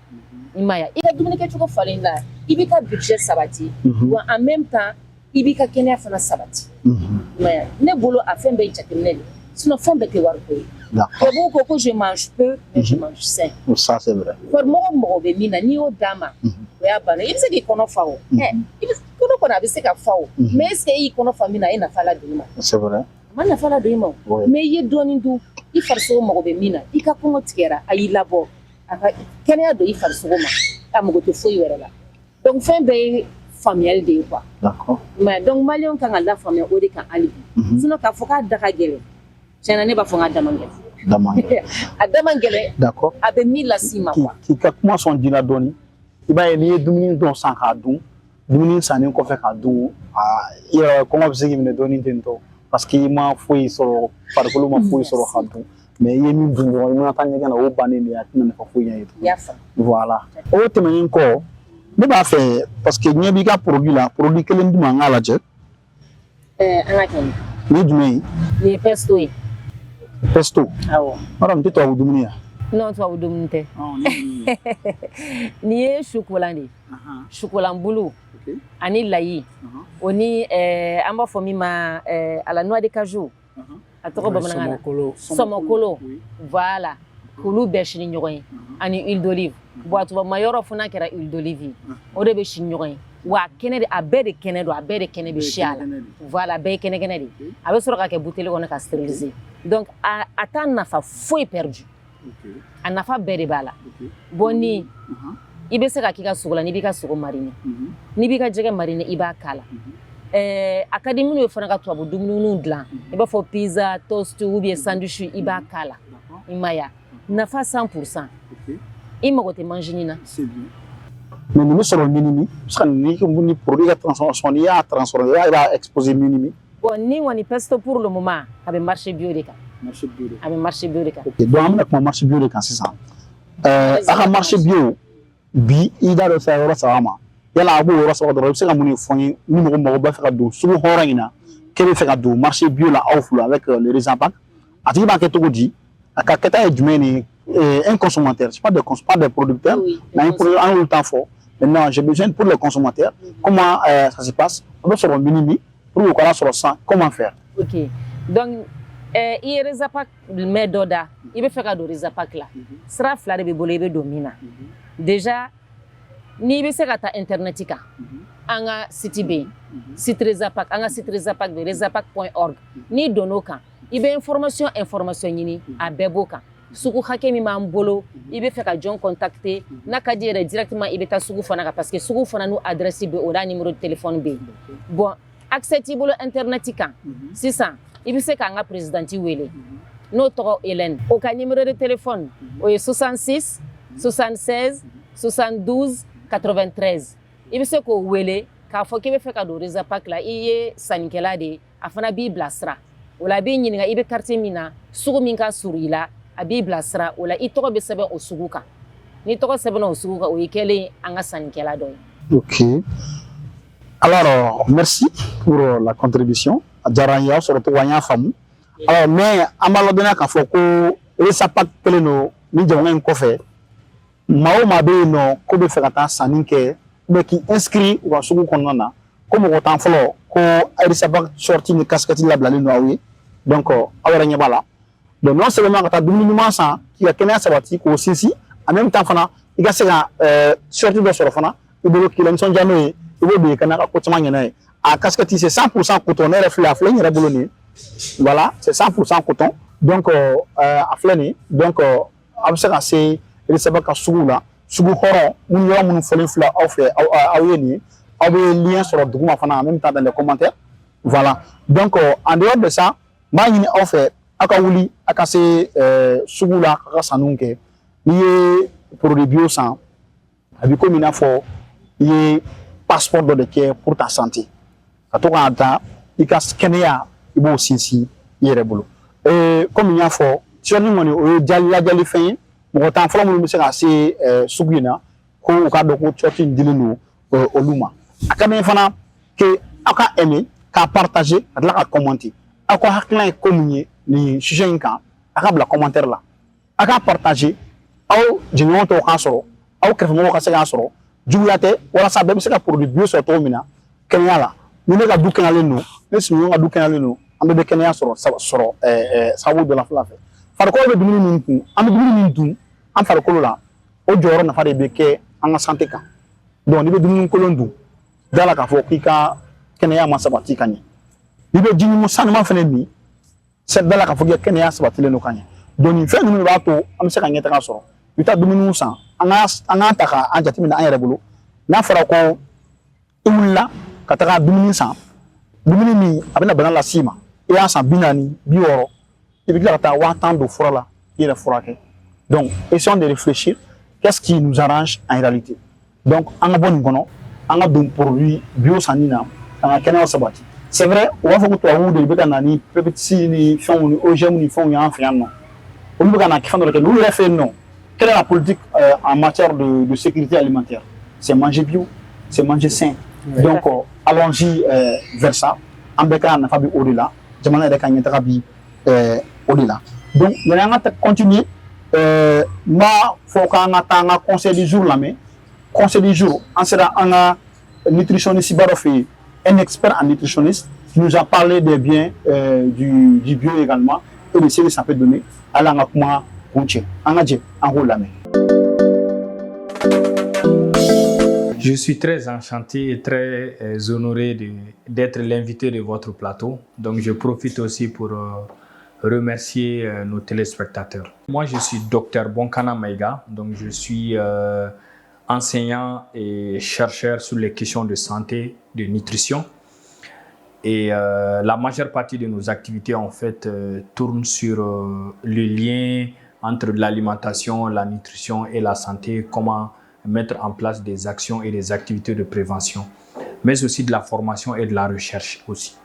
Speaker 2: i m'a ye i ka dumuni kɛcogo falen la i b'i ka budget sabati wa en même temps i b'i ka kɛnɛya fana sabati i m'a ye ne bolo a fɛn bɛɛ ye jateminɛ de sinon fɛn bɛɛ tɛ wari ko ye tubabuw ko ko je mange peu mais je mange sain
Speaker 1: ça c'est vrai
Speaker 2: mɔgɔ bɛ min na n'i y'o d'a ma o y'a banna i bɛ se k'i kɔnɔ fa o kɔnɔ kɔni a bɛ se ka fa o mais est ce que e y'i kɔnɔ fa min na e nafa la don i ma
Speaker 1: c'est vrai
Speaker 2: a ma nafa la don i ma mais i ye dɔɔnin dun i farisogo mago bɛ min na i ka kɔngɔ tigɛra a y'i labɔ a ka kɛnɛya don i farisogo ma a mago tɛ foyi wɛrɛ la donc fɛn bɛɛ ye faamuyali de ye quoi
Speaker 1: d'accord
Speaker 2: mais donc maliyɛnw kan ka lafaamuya o de kan hali bi sinon k'a fɔ k'a da ka gɛlɛn tiɲɛna ne b'a fɔ n k'a da man gɛlɛn a da man gɛlɛn
Speaker 1: d'accord
Speaker 2: a bɛ min las'i ma quoi
Speaker 1: k'i ka kuma sɔn ji la dɔɔnin i b'a ye n'i ye dumuni dɔw san k'a dun dumuni sannen kɔfɛ k'a dun i yɛrɛ kɔngɔ bɛ se k'i minɛ dɔɔnin ten tɔ parce que i ma foyi sɔrɔ farikolo ma foyi sɔrɔ k'a dun mais i ye min dun dɔrɔn i mana taa ɲɛgɛn na o bannen de ye a tɛna nafa foyi ɲɛ ye tuguni voilà o tɛmɛnen kɔ ne b'a fɛ parce que ɲɛ b'i ka produit la produit kelen di ma an k'a lajɛ
Speaker 2: an ka kɛ
Speaker 1: ni jumɛn ye
Speaker 2: nin ye pesto ye
Speaker 1: pesto
Speaker 2: awɔ
Speaker 1: madame tɛ tubabu dumuni ya
Speaker 2: non tubabu dumuni tɛ nin ye sukolan de ye sukolan bulu ani layi o ni an b'a fɔ min ma à la noix de cajou a tɔgɔ bamanankan na sɔmɔkolo voilà k'olu bɛɛ siri ɲɔgɔn ye ani huile d'olive bon a tubabu ma yɔrɔ fo n'a kɛra huile d'olive ye o de bɛ siri ɲɔgɔn ye wa kɛnɛ de a bɛɛ de kɛnɛ don a bɛɛ de kɛnɛ bɛ si a la voilà a bɛɛ ye kɛnɛ de a bɛ sɔrɔ ka kɛ buteli kɔnɔ ka stériliser donc a t'a nafa foyi perdu a nafa bɛɛ de b'a la bon ni i bɛ se ka k'i ka sogo la n'i b'i ka sogo mariner n'i b'i ka jɛgɛ mariner i b'a k'a la a ka di minnu ye fana ka tubabu dumuniw dilan i b'a fɔ pizza toast ou bien sandwich i b'a k'a la i m'a ye nafa 100% i mago tɛ manjini na
Speaker 1: mais nin bɛ sɔrɔ minimi se ka ni produit ka transformation n'i y'a transformer i b'a exposer minimi
Speaker 2: bon ni kɔni pesto pour le moment a bɛ marché bio de kan a bɛ marché bio de kan
Speaker 1: donc an bɛna kuma marché bio de kan sisan a ka marché bio bi i da dɔ fɛ yɔrɔ saba ma yala a b'o yɔrɔ saba dɔrɔn i bɛ se ka mun de fɔ n ye ni mɔgɔ mago b'a fɛ ka don sugu hɔrɔn in na k'e bɛ fɛ ka don marché bio la aw fila avec le Rezapac a tigi b'a kɛ cogo di a ka kɛta ye jumɛn ni un consommateur c'est pas des producteurs mais an y'olu t'a fɔ maintenant j'ai besoin pour les consommateurs comment ça se passe a bɛ sɔrɔ minimi pour que kana sɔrɔ san comment faire
Speaker 2: ok donc i ye Rezapac mɛn dɔ da i bɛ fɛ ka don Rezapac la sira fila de b'i bolo i bɛ don min na déjà n'i bɛ se ka taa internet kan an ka site bɛ yen site Rezapac an ka site Rezapac bɛ rezapac.org n'i donn'o kan i bɛ information ɲini a bɛɛ b'o kan sugu hakɛ min b'an bolo i bɛ fɛ ka jɔn contacter n'a ka di yɛrɛ directement i bɛ taa sugu fana kan parce que sugu fana n'u adresse bɛ o n'a numéro de téléphone bɛ yen bon accès t'i bolo internet kan sisan i bɛ se k'an ka présidente wele n'o tɔgɔ Hélène o ka numéro de téléphone o ye 66 76 72 93 i bɛ se k'o wele k'a fɔ k'i bɛ fɛ ka don Rezapac la i ye sannikɛla de ye a fana b'i bilasira o la a b'i ɲininka i bɛ quartier min na sugu min ka surun i la a b'i bilasira o la i tɔgɔ bɛ sɛbɛn o sugu kan ni tɔgɔ sɛbɛnna o sugu kan o ye kɛlen an ka sannikɛla dɔ ye.
Speaker 1: Ok. Alors, merci pour la contribution. Diyara n ye, a y'a sɔrɔ togo an y'a faamu. Alors, mais an b'a ladɔnniya k'a fɔ ko RESAPAC kɛlen don ni jamana in kɔfɛ maa o maa bɛ yen nɔ ko bɛ fɛ ka taa sanni kɛ ou bien k'i inscrit u ka sugu kɔnɔna na ko mɔgɔ t'an fɔlɔ ko RESAPAC sortie ni casquette labilalen don aw ye donc aw yɛrɛ ɲɛ b'a la donc non seulement ka taa dumuni ɲuman san k'i ka kɛnɛya sabati k'o sinsin en même temps fana i ka se ka sortie dɔ sɔrɔ fana i bolo k'i la nisɔndiya n'o ye i b'o don i ka n'a ka ko caman ɲɛna ye a casquette c'est 100% coton ne yɛrɛ filɛ a filɛ n yɛrɛ bolo nin voilà c'est 100% coton donc a filɛ nin donc a bɛ se ka se RESAPAC ka sugu la sugu hɔrɔn minnu yɔrɔ minnu fɔlen filɛ aw fɛ aw ye nin ye aw bɛ lien sɔrɔ duguma fana en même temps dans les commentaires voilà donc en dehors de ça n b'a ɲini aw fɛ aw ka wuli aw ka se sugu la k'a ka sanniw kɛ n'i ye produit bio san a bɛ komi i n'a fɔ i ye passeport dɔ de kɛ pour ta santé ka to k'a ta i ka kɛnɛya i b'o sinsin i yɛrɛ bolo komi n y'a fɔ sɔnni kɔni o ye lajɛli fɛn ye mɔgɔ t'an fɔlɔ minnu bɛ se ka se sugu in na ko u k'a dɔn ko cɔti in dilen don olu ma a ka di n ye fana que aw ka aimer k'a partager ka tila ka commenter aw ka hakilina ye ko min ye nin sujet in kan a ka bila commentaire la a ka partager aw jɛɲɔgɔn tɔw k'a sɔrɔ aw kɛrɛfɛmɔgɔw ka se k'a sɔrɔ juguya tɛ walasa bɛɛ bɛ se ka produit bio sɔrɔ cogo min na kɛnɛya la ni ne ka du kɛnɛyalen don ne sigiɲɔgɔn ka du kɛnɛyalen don an bɛɛ bɛ kɛnɛya sɔrɔ sababu dɔ la fila fɛ farikolo bɛ dumuni min dun an bɛ dumuni min dun an farikolo la o jɔyɔrɔ nafa de bɛ kɛ an ka santé kan donc n'i bɛ dumuni kolon dun da la k'a fɔ k'i ka kɛnɛya ma sabati ka ɲɛ n'i bɛ ji ɲuman sanuman fana min da la k'a fɔ k'i ka kɛnɛya sabatilen don ka ɲɛ donc nin fɛn ninnu de b'a to an bɛ se ka ɲɛtaga sɔrɔ i bɛ taa dumuniw san an k'an ta k'an jateminɛ an yɛrɛ bolo n'a fɔra ko i wulila ka taga dumuni san dumuni min a bɛna bana las'i ma i y'a san 40 60 i bɛ tila ka taa 50 don fura la i yɛrɛ furakɛ donc essayons de réfléchir qu'est-ce qui nous arrange en réalité donc an ka bɔ nin kɔnɔ an ka don produit bio sanni na an ka kɛnɛya sabati c'est vrai u b'a fɔ ko tubabuw de bɛ ka na ni peptides ni fɛnw ni OGM ni fɛnw y'an fɛ yan nɔ olu bɛ ka na fɛn dɔ de kɛ n'u yɛrɛ fɛ yen nɔ quelle est la politique en matière de sécurité alimentaire? C'est manger bio, c'est manger sain. Oui. Donc, allons-y vers ça. En béka, on a fait au-delà. Jamana de Kanye Tarabi au-delà. Donc, il y a un continuer. Ma, faut qu'on attende un conseil du jour là, mais conseil du jour, on sera un nutritionniste Barofi, un expert en nutritionniste qui nous a parlé des biens du bio également et de ce que ça peut donner. Alors, on a
Speaker 7: Je suis très enchanté et très honoré d'être l'invité de votre plateau. Donc je profite aussi pour remercier nos téléspectateurs. Moi je suis Dr Bonkana Maïga, donc je suis enseignant et chercheur sur les questions de santé, de nutrition. Et la majeure partie de nos activités en fait tournent sur le lien entre l'alimentation, la nutrition et la santé, comment mettre en place des actions et des activités de prévention, mais aussi de la formation et de la recherche aussi.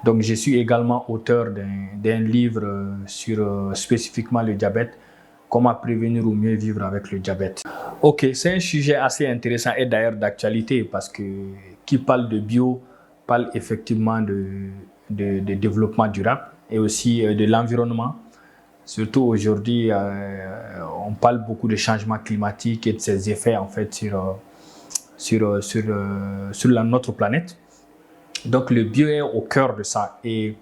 Speaker 7: Donc je suis également auteur d'un livre sur spécifiquement le diabète, comment prévenir ou mieux vivre avec le diabète. Ok, c'est un sujet assez intéressant et d'ailleurs d'actualité parce que qui parle de bio parle effectivement de développement durable et aussi de l'environnement. Surtout aujourd'hui, on parle beaucoup de changement climatique et de ses effets en fait sur notre planète. Donc le bio est au cœur de ça. Et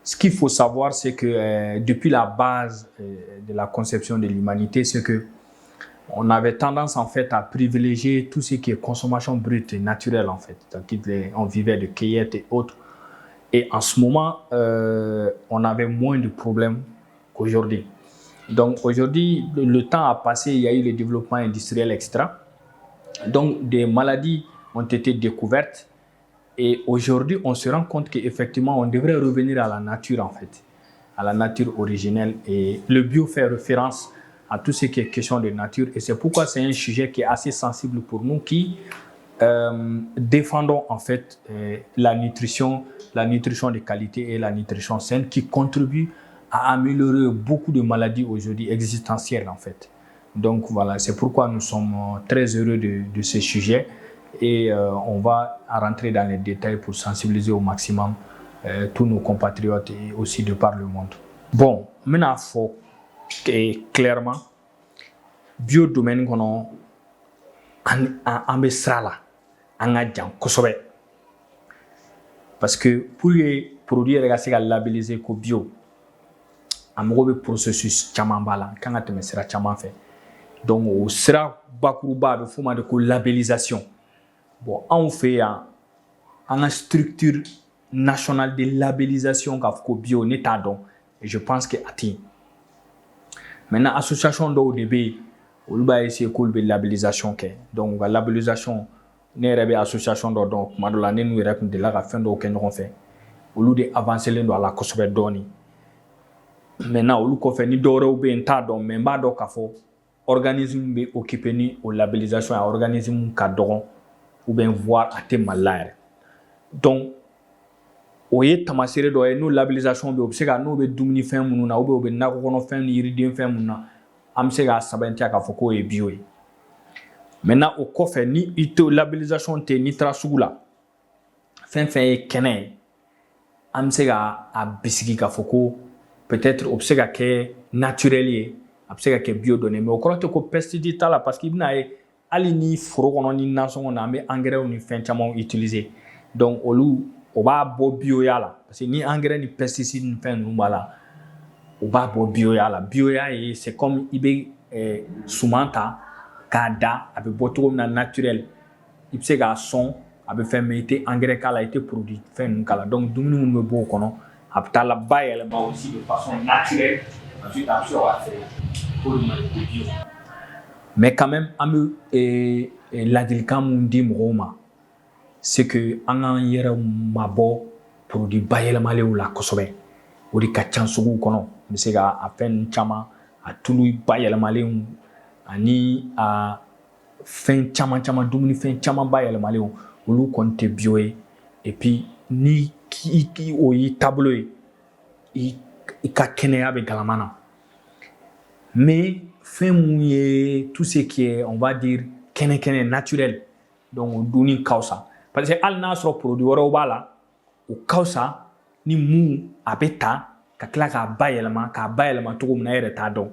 Speaker 7: ce qu'il faut savoir, c'est que depuis la base de la conception de l'humanité, c'est que on avait tendance en fait à privilégier tout ce qui est consommation brute et naturelle en fait. Donc on vivait de cueillettes et autres. Et en ce moment, on avait moins de problèmes qu'aujourd'hui. Donc aujourd'hui, le temps a passé, il y a eu le développement industriel, etc. Donc des maladies ont été découvertes. Et aujourd'hui, on se rend compte qu'effectivement, on devrait revenir à la nature en fait, à la nature originelle. Et le bio fait référence à tout ce qui est question de nature. Et c'est pourquoi c'est un sujet qui est assez sensible pour nous qui défendons en fait la nutrition de qualité et la nutrition saine qui contribue a amélioré beaucoup de maladies aujourd'hui existentielles en fait. Donc voilà, c'est pourquoi nous sommes très heureux de ce sujet et on va rentrer dans les détails pour sensibiliser au maximum tous nos compatriotes et aussi de par le monde. Bon, maintenant il faut clairement biodomaine kono an be sira la an ka jan kosɛbɛ parce que pour que produit yɛrɛ ka se ka labelliser ko bio a mago bɛ processus caman b'a la kan ka tɛmɛ sira caman fɛ donc o sira bakuruba a bɛ f'o ma de ko labellisation bon anw fɛ yan an ka structure nationale de labellisation k'a fɔ ko bio ne t'a dɔn et je pense que a tɛ yen maintenant association dɔw de bɛ yen olu b'a essayer k'olu bɛ labellisation kɛ donc u ka labellisation ne yɛrɛ bɛ association dɔ dɔn tuma dɔ la ne n'u yɛrɛ tun delila ka fɛn dɔw kɛ ɲɔgɔn fɛ olu de avancelen don a la kosɛbɛ dɔɔni maintenant olu kɔfɛ ni dɔwɛrɛw bɛ yen n t'a dɔn mais n b'a dɔn k'a fɔ organisme bɛ occuper ni o labellisation ye organisme ka dɔgɔn ou bien voire a tɛ Mali la yɛrɛ donc o ye tamaseere dɔ ye n'o labellisation bɛ o bɛ se ka n'o bɛ dumunifɛn minnu na ou bien o bɛ nakɔ kɔnɔfɛn ni yiridenfɛn minnu na an bɛ se k'a sɛbɛntiya k'a fɔ k'o ye bio ye maintenant o kɔfɛ ni i tɛ labellisation tɛ n'i taara sugu la fɛn fɛn ye kɛnɛ ye an bɛ se ka a bisigi k'a fɔ ko peut-être o bɛ se ka kɛ naturel ye a bɛ se ka kɛ bio dɔ ye mais o kɔrɔ tɛ ko pesticide t'a la parce que i bɛna ye hali ni foro kɔnɔ ni nasɔngɔ na an bɛ engrais ni fɛn camanw utiliser donc olu o b'a bɔ bioya la parce que ni engrais ni pesticide ni fɛn ninnu b'a la o b'a bɔ bioya la bioya ye c'est comme i bɛ suman ta k'a da a bɛ bɔ cogo min na naturel i bɛ se k'a sɔn a bɛ fɛn mais i tɛ engrais k'a la i tɛ produit fɛn ninnu k'a la donc dumuni minnu bɛ bɔ o kɔnɔ a bɛ taa la bayɛlɛma aussi de façon naturelle ensuite a bɛ sɔrɔ ka feere k'o de ma ko bio mais quand même an bɛ ladilikan mun di mɔgɔw ma c'est que an k'an yɛrɛ mabɔ produit bayɛlɛmalenw la kosɛbɛ o de ka ca suguw kɔnɔ n bɛ se ka a fɛn caman a tulu bayɛlɛmalenw ani a fɛn caman caman dumunifɛn caman bayɛlɛmalenw olu kɔni tɛ bio ye et puis ni o y'i taabolo ye i ka kɛnɛya bɛ galama na mais fɛn mun ye tout ce qui est on va dire kɛnɛ naturel donc o dunni ka fisa parce que hali n'a sɔrɔ produit wɛrɛw b'a la o ka fisa ni mun a bɛ ta ka tila k'a bayɛlɛma cogo min na e yɛrɛ t'a dɔn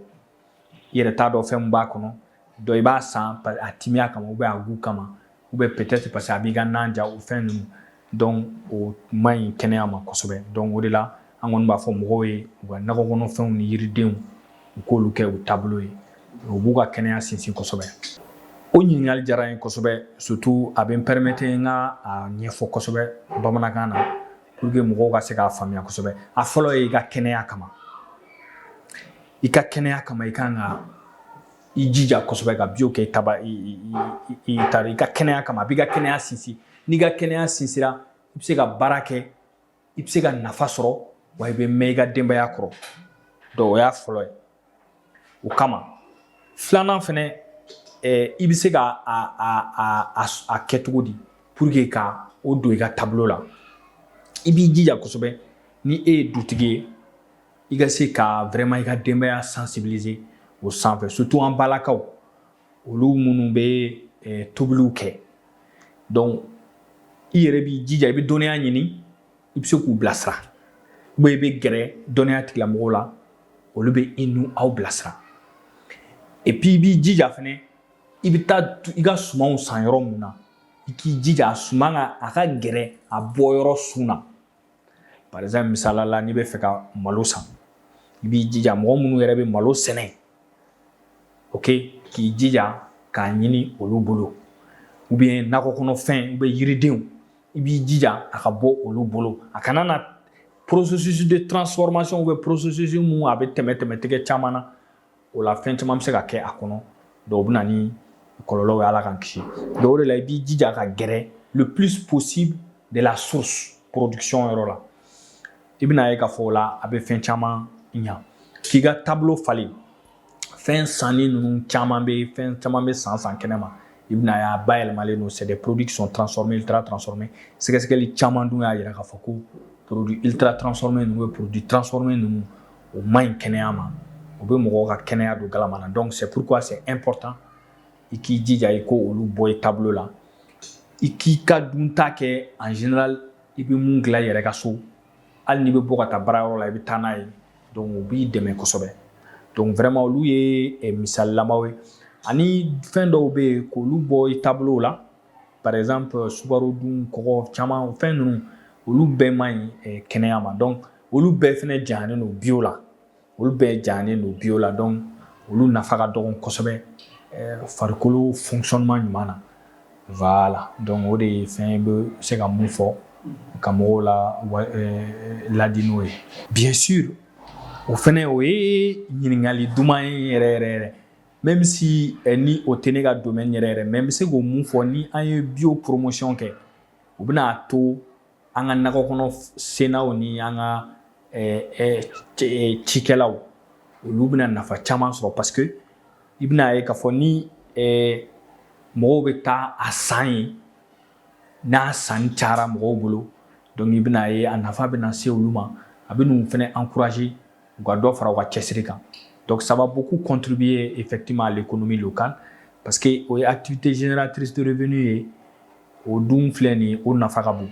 Speaker 7: i yɛrɛ t'a dɔn fɛn min b'a kɔnɔ donc i b'a san a timiya kama ou bien a goût kama ou bien peut-être parce que a b'i ka nan ja o fɛn ninnu donc o man ɲi kɛnɛya ma kosɛbɛ donc o de la an kɔni b'a fɔ mɔgɔw ye u ka nakɔ kɔnɔfɛnw ni yiridenw u k'olu kɛ u taabolo ye u b'u ka kɛnɛya sinsin kosɛbɛ o ɲininkali diyara n ye kosɛbɛ surtout a bɛ n permettre n ka a ɲɛfɔ kosɛbɛ bamanankan na pour que mɔgɔw ka se k'a faamuya kosɛbɛ a fɔlɔ ye i ka kɛnɛya kama i ka kan ka i jija kosɛbɛ ka bio kɛ i ka kɛnɛya kama a b'i ka kɛnɛya sinsin n'i ka kɛnɛya sinsira i bɛ se ka baara kɛ i bɛ se ka nafa sɔrɔ wa i bɛ mɛn i ka denbaya kɔrɔ donc o y'a fɔlɔ ye o kama filanan fɛnɛ i bɛ se ka a kɛ cogo di pour que ka o don i ka taabolo la i b'i jija kosɛbɛ ni e ye dutigi ye i ka se ka vraiment i ka denbaya sensibiliser o sanfɛ surtout an balakaw olu minnu bɛ tobiliw kɛ donc i yɛrɛ b'i jija i bɛ dɔnniya ɲini i bɛ se k'u bilasira ou bien i bɛ gɛrɛ dɔnniya tigilamɔgɔw la olu bɛ i n'u aw bilasira et puis i b'i jija fɛnɛ i bɛ taa i ka sumanw san yɔrɔ mun na i k'i jija a suman a ka gɛrɛ a bɔ yɔrɔ sun na par exemple misala la n'i bɛ fɛ ka malo san i b'i jija mɔgɔ minnu yɛrɛ bɛ malo sɛnɛ ok k'i jija k'a ɲini olu bolo ou bien nakɔ kɔnɔfɛn ou bien yiridenw i b'i jija a ka bɔ olu bolo a kana na processus de transformation ou bien processus mun a bɛ tɛmɛ tigɛ caman na o la fɛn caman bɛ se ka kɛ a kɔnɔ donc o bɛ na ni kɔlɔlɔw ye ala k'an kisi donc o de la i b'i jija ka gɛrɛ le plus possible de la source production yɔrɔ la i bɛna ye k'a fɔ o la a bɛ fɛn caman ɲa k'i ka taabolo falen fɛn sanni ninnu caman bɛ san kɛnɛma i bɛna ye a bayɛlɛmalen don c'est des produits qui sont transformés ultra transformés sɛgɛsɛgɛli caman dun y'a jira k'a fɔ ko produit ultra transformé ninnu bɛ produit transformé ninnu o man ɲi kɛnɛya ma o bɛ mɔgɔw ka kɛnɛya don galama na donc c'est pourquoi c'est important i k'i jija i ko olu bɔ i tableau la i k'i ka dunta kɛ en général i bɛ mun dilan i yɛrɛ ka so hali n'i bɛ bɔ ka taa baarayɔrɔ la i bɛ taa n'a ye donc o b'i dɛmɛ kosɛbɛ donc vraiment olu ye misalilamaw ye ani fɛn dɔw bɛ yen k'olu bɔ i tableau la par exemple sukaro dun kɔgɔ caman fɛn ninnu olu bɛɛ man ɲi kɛnɛya ma donc olu bɛɛ fɛnɛ janyanen don bio la olu bɛɛ janyanen don bio la donc olu nafa ka dɔgɔ kosɛbɛ farikolo fonctionnement ɲuman na voilà donc o de ye fɛn bɛ se ka mun fɔ ka mɔgɔw ladi n'o ye bien sûr o fɛnɛ o ye ɲininkali duman ye yɛrɛ yɛrɛ même si ni o tɛ ne ka domaine yɛrɛ yɛrɛ mais n bɛ se k'o mun fɔ ni an ye bio promotion kɛ o bɛna to an ka nakɔ kɔnɔ sennaw ni an ka cikɛlaw olu bɛna nafa caman sɔrɔ parce que i bɛna ye k'a fɔ ni mɔgɔw bɛ taa a san ye n'a sanni cayara mɔgɔw bolo donc i bɛna ye a nafa bɛna se olu ma a bɛ n'u fɛnɛ encourager u ka dɔ fara u ka cɛsiri kan donc ça va beaucoup contribuer effectivement à l'économie locale parce que o ye activité génératrice de revenus ye o dun filɛ nin ye o nafa ka bon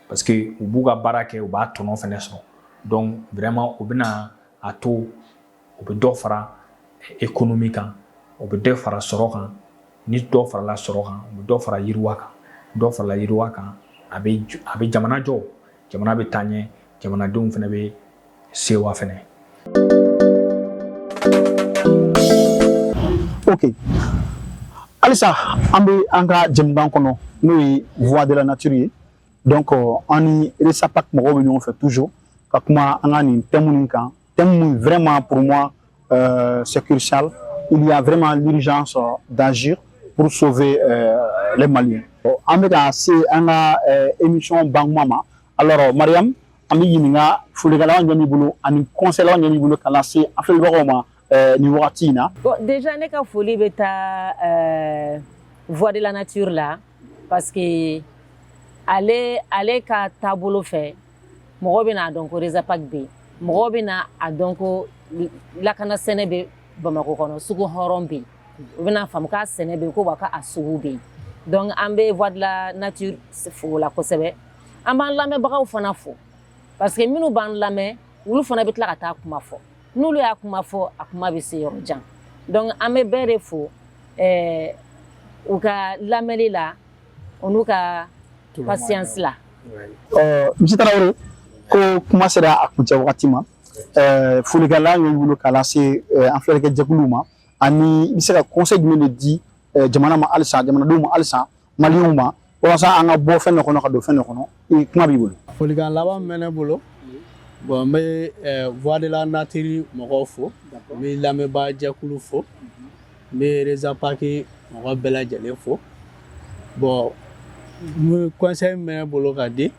Speaker 7: parce que u b'u ka baara kɛ u b'a tɔnɔ fɛnɛ sɔrɔ donc vraiment o bɛna a to o bɛ dɔ fara économie kan o bɛ dɔ fara sɔrɔ kan ni dɔ farala sɔrɔ kan o bɛ dɔ fara yiriwa kan dɔ farala yiriwa kan a bɛ jamana jɔ jamana bɛ taa ɲɛ jamanadenw fɛnɛ bɛ sewa fɛnɛ.
Speaker 1: Ok. Alisa, an bɛ an ka jɛmukan kɔnɔ n'o ye voix de la nature ye donc an ni RESAPAC mɔgɔw bɛ ɲɔgɔn fɛ toujours ka kuma an ka nin thème nin kan thème min vraiment pour moi c'est crucial. Il y a vraiment l'urgence d'agir pour sauver les Maliens. An bɛ ka se an ka émission banguma ma alors Mariam an bɛ ɲininka folikɛlaw ɲɛ b'i bolo ani conseil ɲɛ b'i bolo ka lase an filɛbagaw ma ni wagati in na.
Speaker 2: Bon, déjà ne ka foli bɛ taa voix de la nature la parce que ale ka taabolo fɛ mɔgɔw bɛna dɔn ko RESAPAC bɛ yen mɔgɔw bɛna a dɔn ko lakana sɛnɛ bɛ Bamakɔ kɔnɔ sugu hɔrɔn bɛ yen u bɛna faamu k'a sɛnɛ bɛ yen ko wa k'a sugu bɛ yen donc an bɛ voix de la nature fo la kosɛbɛ an b'an lamɛnbagaw fana fo parce que minnu b'an lamɛn olu fana bɛ tila ka taa kuma fɔ n'olu y'a kuma fɔ a kuma bɛ se yɔrɔ jan donc an bɛ bɛɛ de fo u ka lamɛnli la o n'u ka patience la.
Speaker 1: Misi Tarawele ko kuma sera a kuncɛ wagati ma folikɛla y'o wolo k'a lase an filɛlikɛ jɛkuluw ma ani i bɛ se ka conseil jumɛn de di jamana ma halisa jamanadenw ma halisa maliyɛnw ma walasa an ka bɔ fɛn dɔ kɔnɔ ka don fɛn dɔ kɔnɔ kuma b'i bolo.
Speaker 3: Folikan laban bɛ ne bolo bon n bɛ voix de la nature mɔgɔw fo n bɛ lamɛnbaga jɛkulu fo n bɛ RESAPAC mɔgɔ bɛɛ lajɛlen fo bon conseil min bɛ ne bolo ka di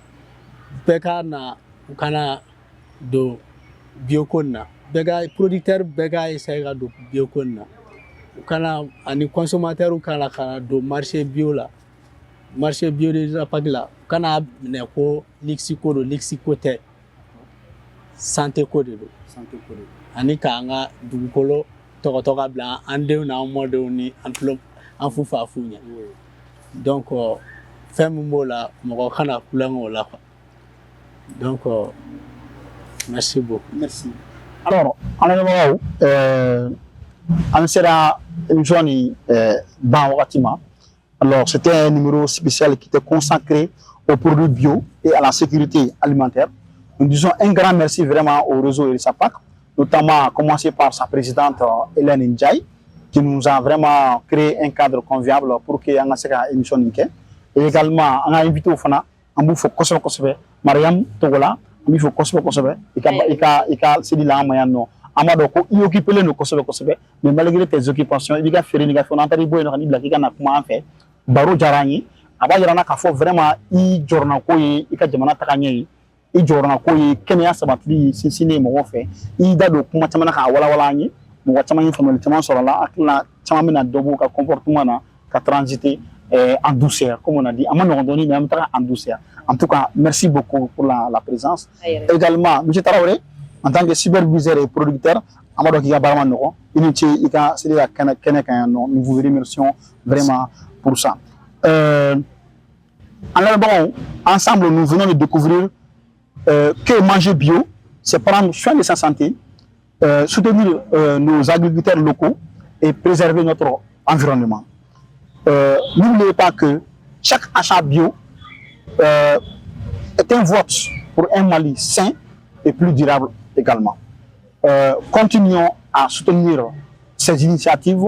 Speaker 3: bɛɛ ka na u kana don bioko na bɛɛ ka producteur bɛɛ ka essayer ka don bioko na u kana ani consommateur kana don marché bio la marché bio de RESAPAC la u kana minɛ ko luxe ko don luxe ko tɛ santé ko de don ani k'an ka dugukolo tɔgɔtɔ ka bila an denw n'an mɔdenw ni an fufa fu ɲɛ donc fɛn min b'o la mɔgɔ kana kulonkɛ o la quoi donc merci beaucoup.
Speaker 1: Merci. Alors an lamɛnbagaw an sera émission ni ban wagati ma alors c'était un numéro spécial qui était consacré aux produits bio et à la sécurité alimentaire. Nous disons un grand merci vraiment au réseau RESAPAC, notamment à commencer par sa présidente Hélène Ndiaye, qui nous a vraiment créé un cadre convivial pour que nous ayons une émission. Et également, on a invité au FANA, on a fait Mariam Togola, on a fait Kosebe, et c'est là Mayano. Amado ko i occupé le Kosebe, mais malgré tes occupations, il y a fait une négation, on a dit bon, on a dit comment fait, Baro Jarani, aba yarana ka fo vraiment i jorna ko ye i ka jamana taga ɲɛ ye i jorna ko ye kɛnɛya sabatili sinsinnen mɔgɔ fɛ i da don kuma caman na k'a walawala an ye mɔgɔ caman ye faamuyali caman sɔrɔ la hakilina caman bɛna dɔ b'u ka comportement na ka transiter en douceur comme on a dit a ma nɔgɔn dɔɔni mais an bɛ taga en douceur en tout cas merci beaucoup pour la présence également monsieur Tarawele en tant que superviseur et producteur, Amadou Kigabarman Noro, nous vous remercions vraiment pour ça. Ensemble, nous venons de découvrir que manger bio, c'est prendre soin de sa santé, soutenir nos agriculteurs locaux et préserver notre environnement. N'oubliez pas que chaque achat bio est un vote pour un Mali sain et plus durable également. Continuons à soutenir ces initiatives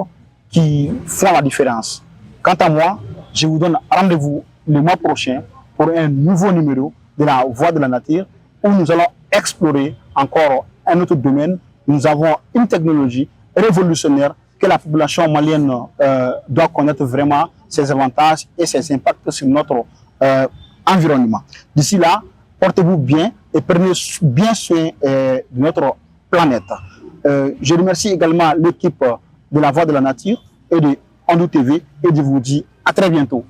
Speaker 1: qui font la différence. Quant à moi, je vous donne rendez-vous le mois prochain pour un nouveau numéro de la Voix de la Nature où nous allons explorer encore un autre domaine. Nous avons une technologie révolutionnaire que la population malienne doit connaître vraiment ses avantages et ses impacts sur notre environnement. D'ici là, portez-vous bien et prenez bien soin de notre planète. Je remercie également l'équipe de la Voix de la Nature et de Andou TV et je vous dis à très bientôt.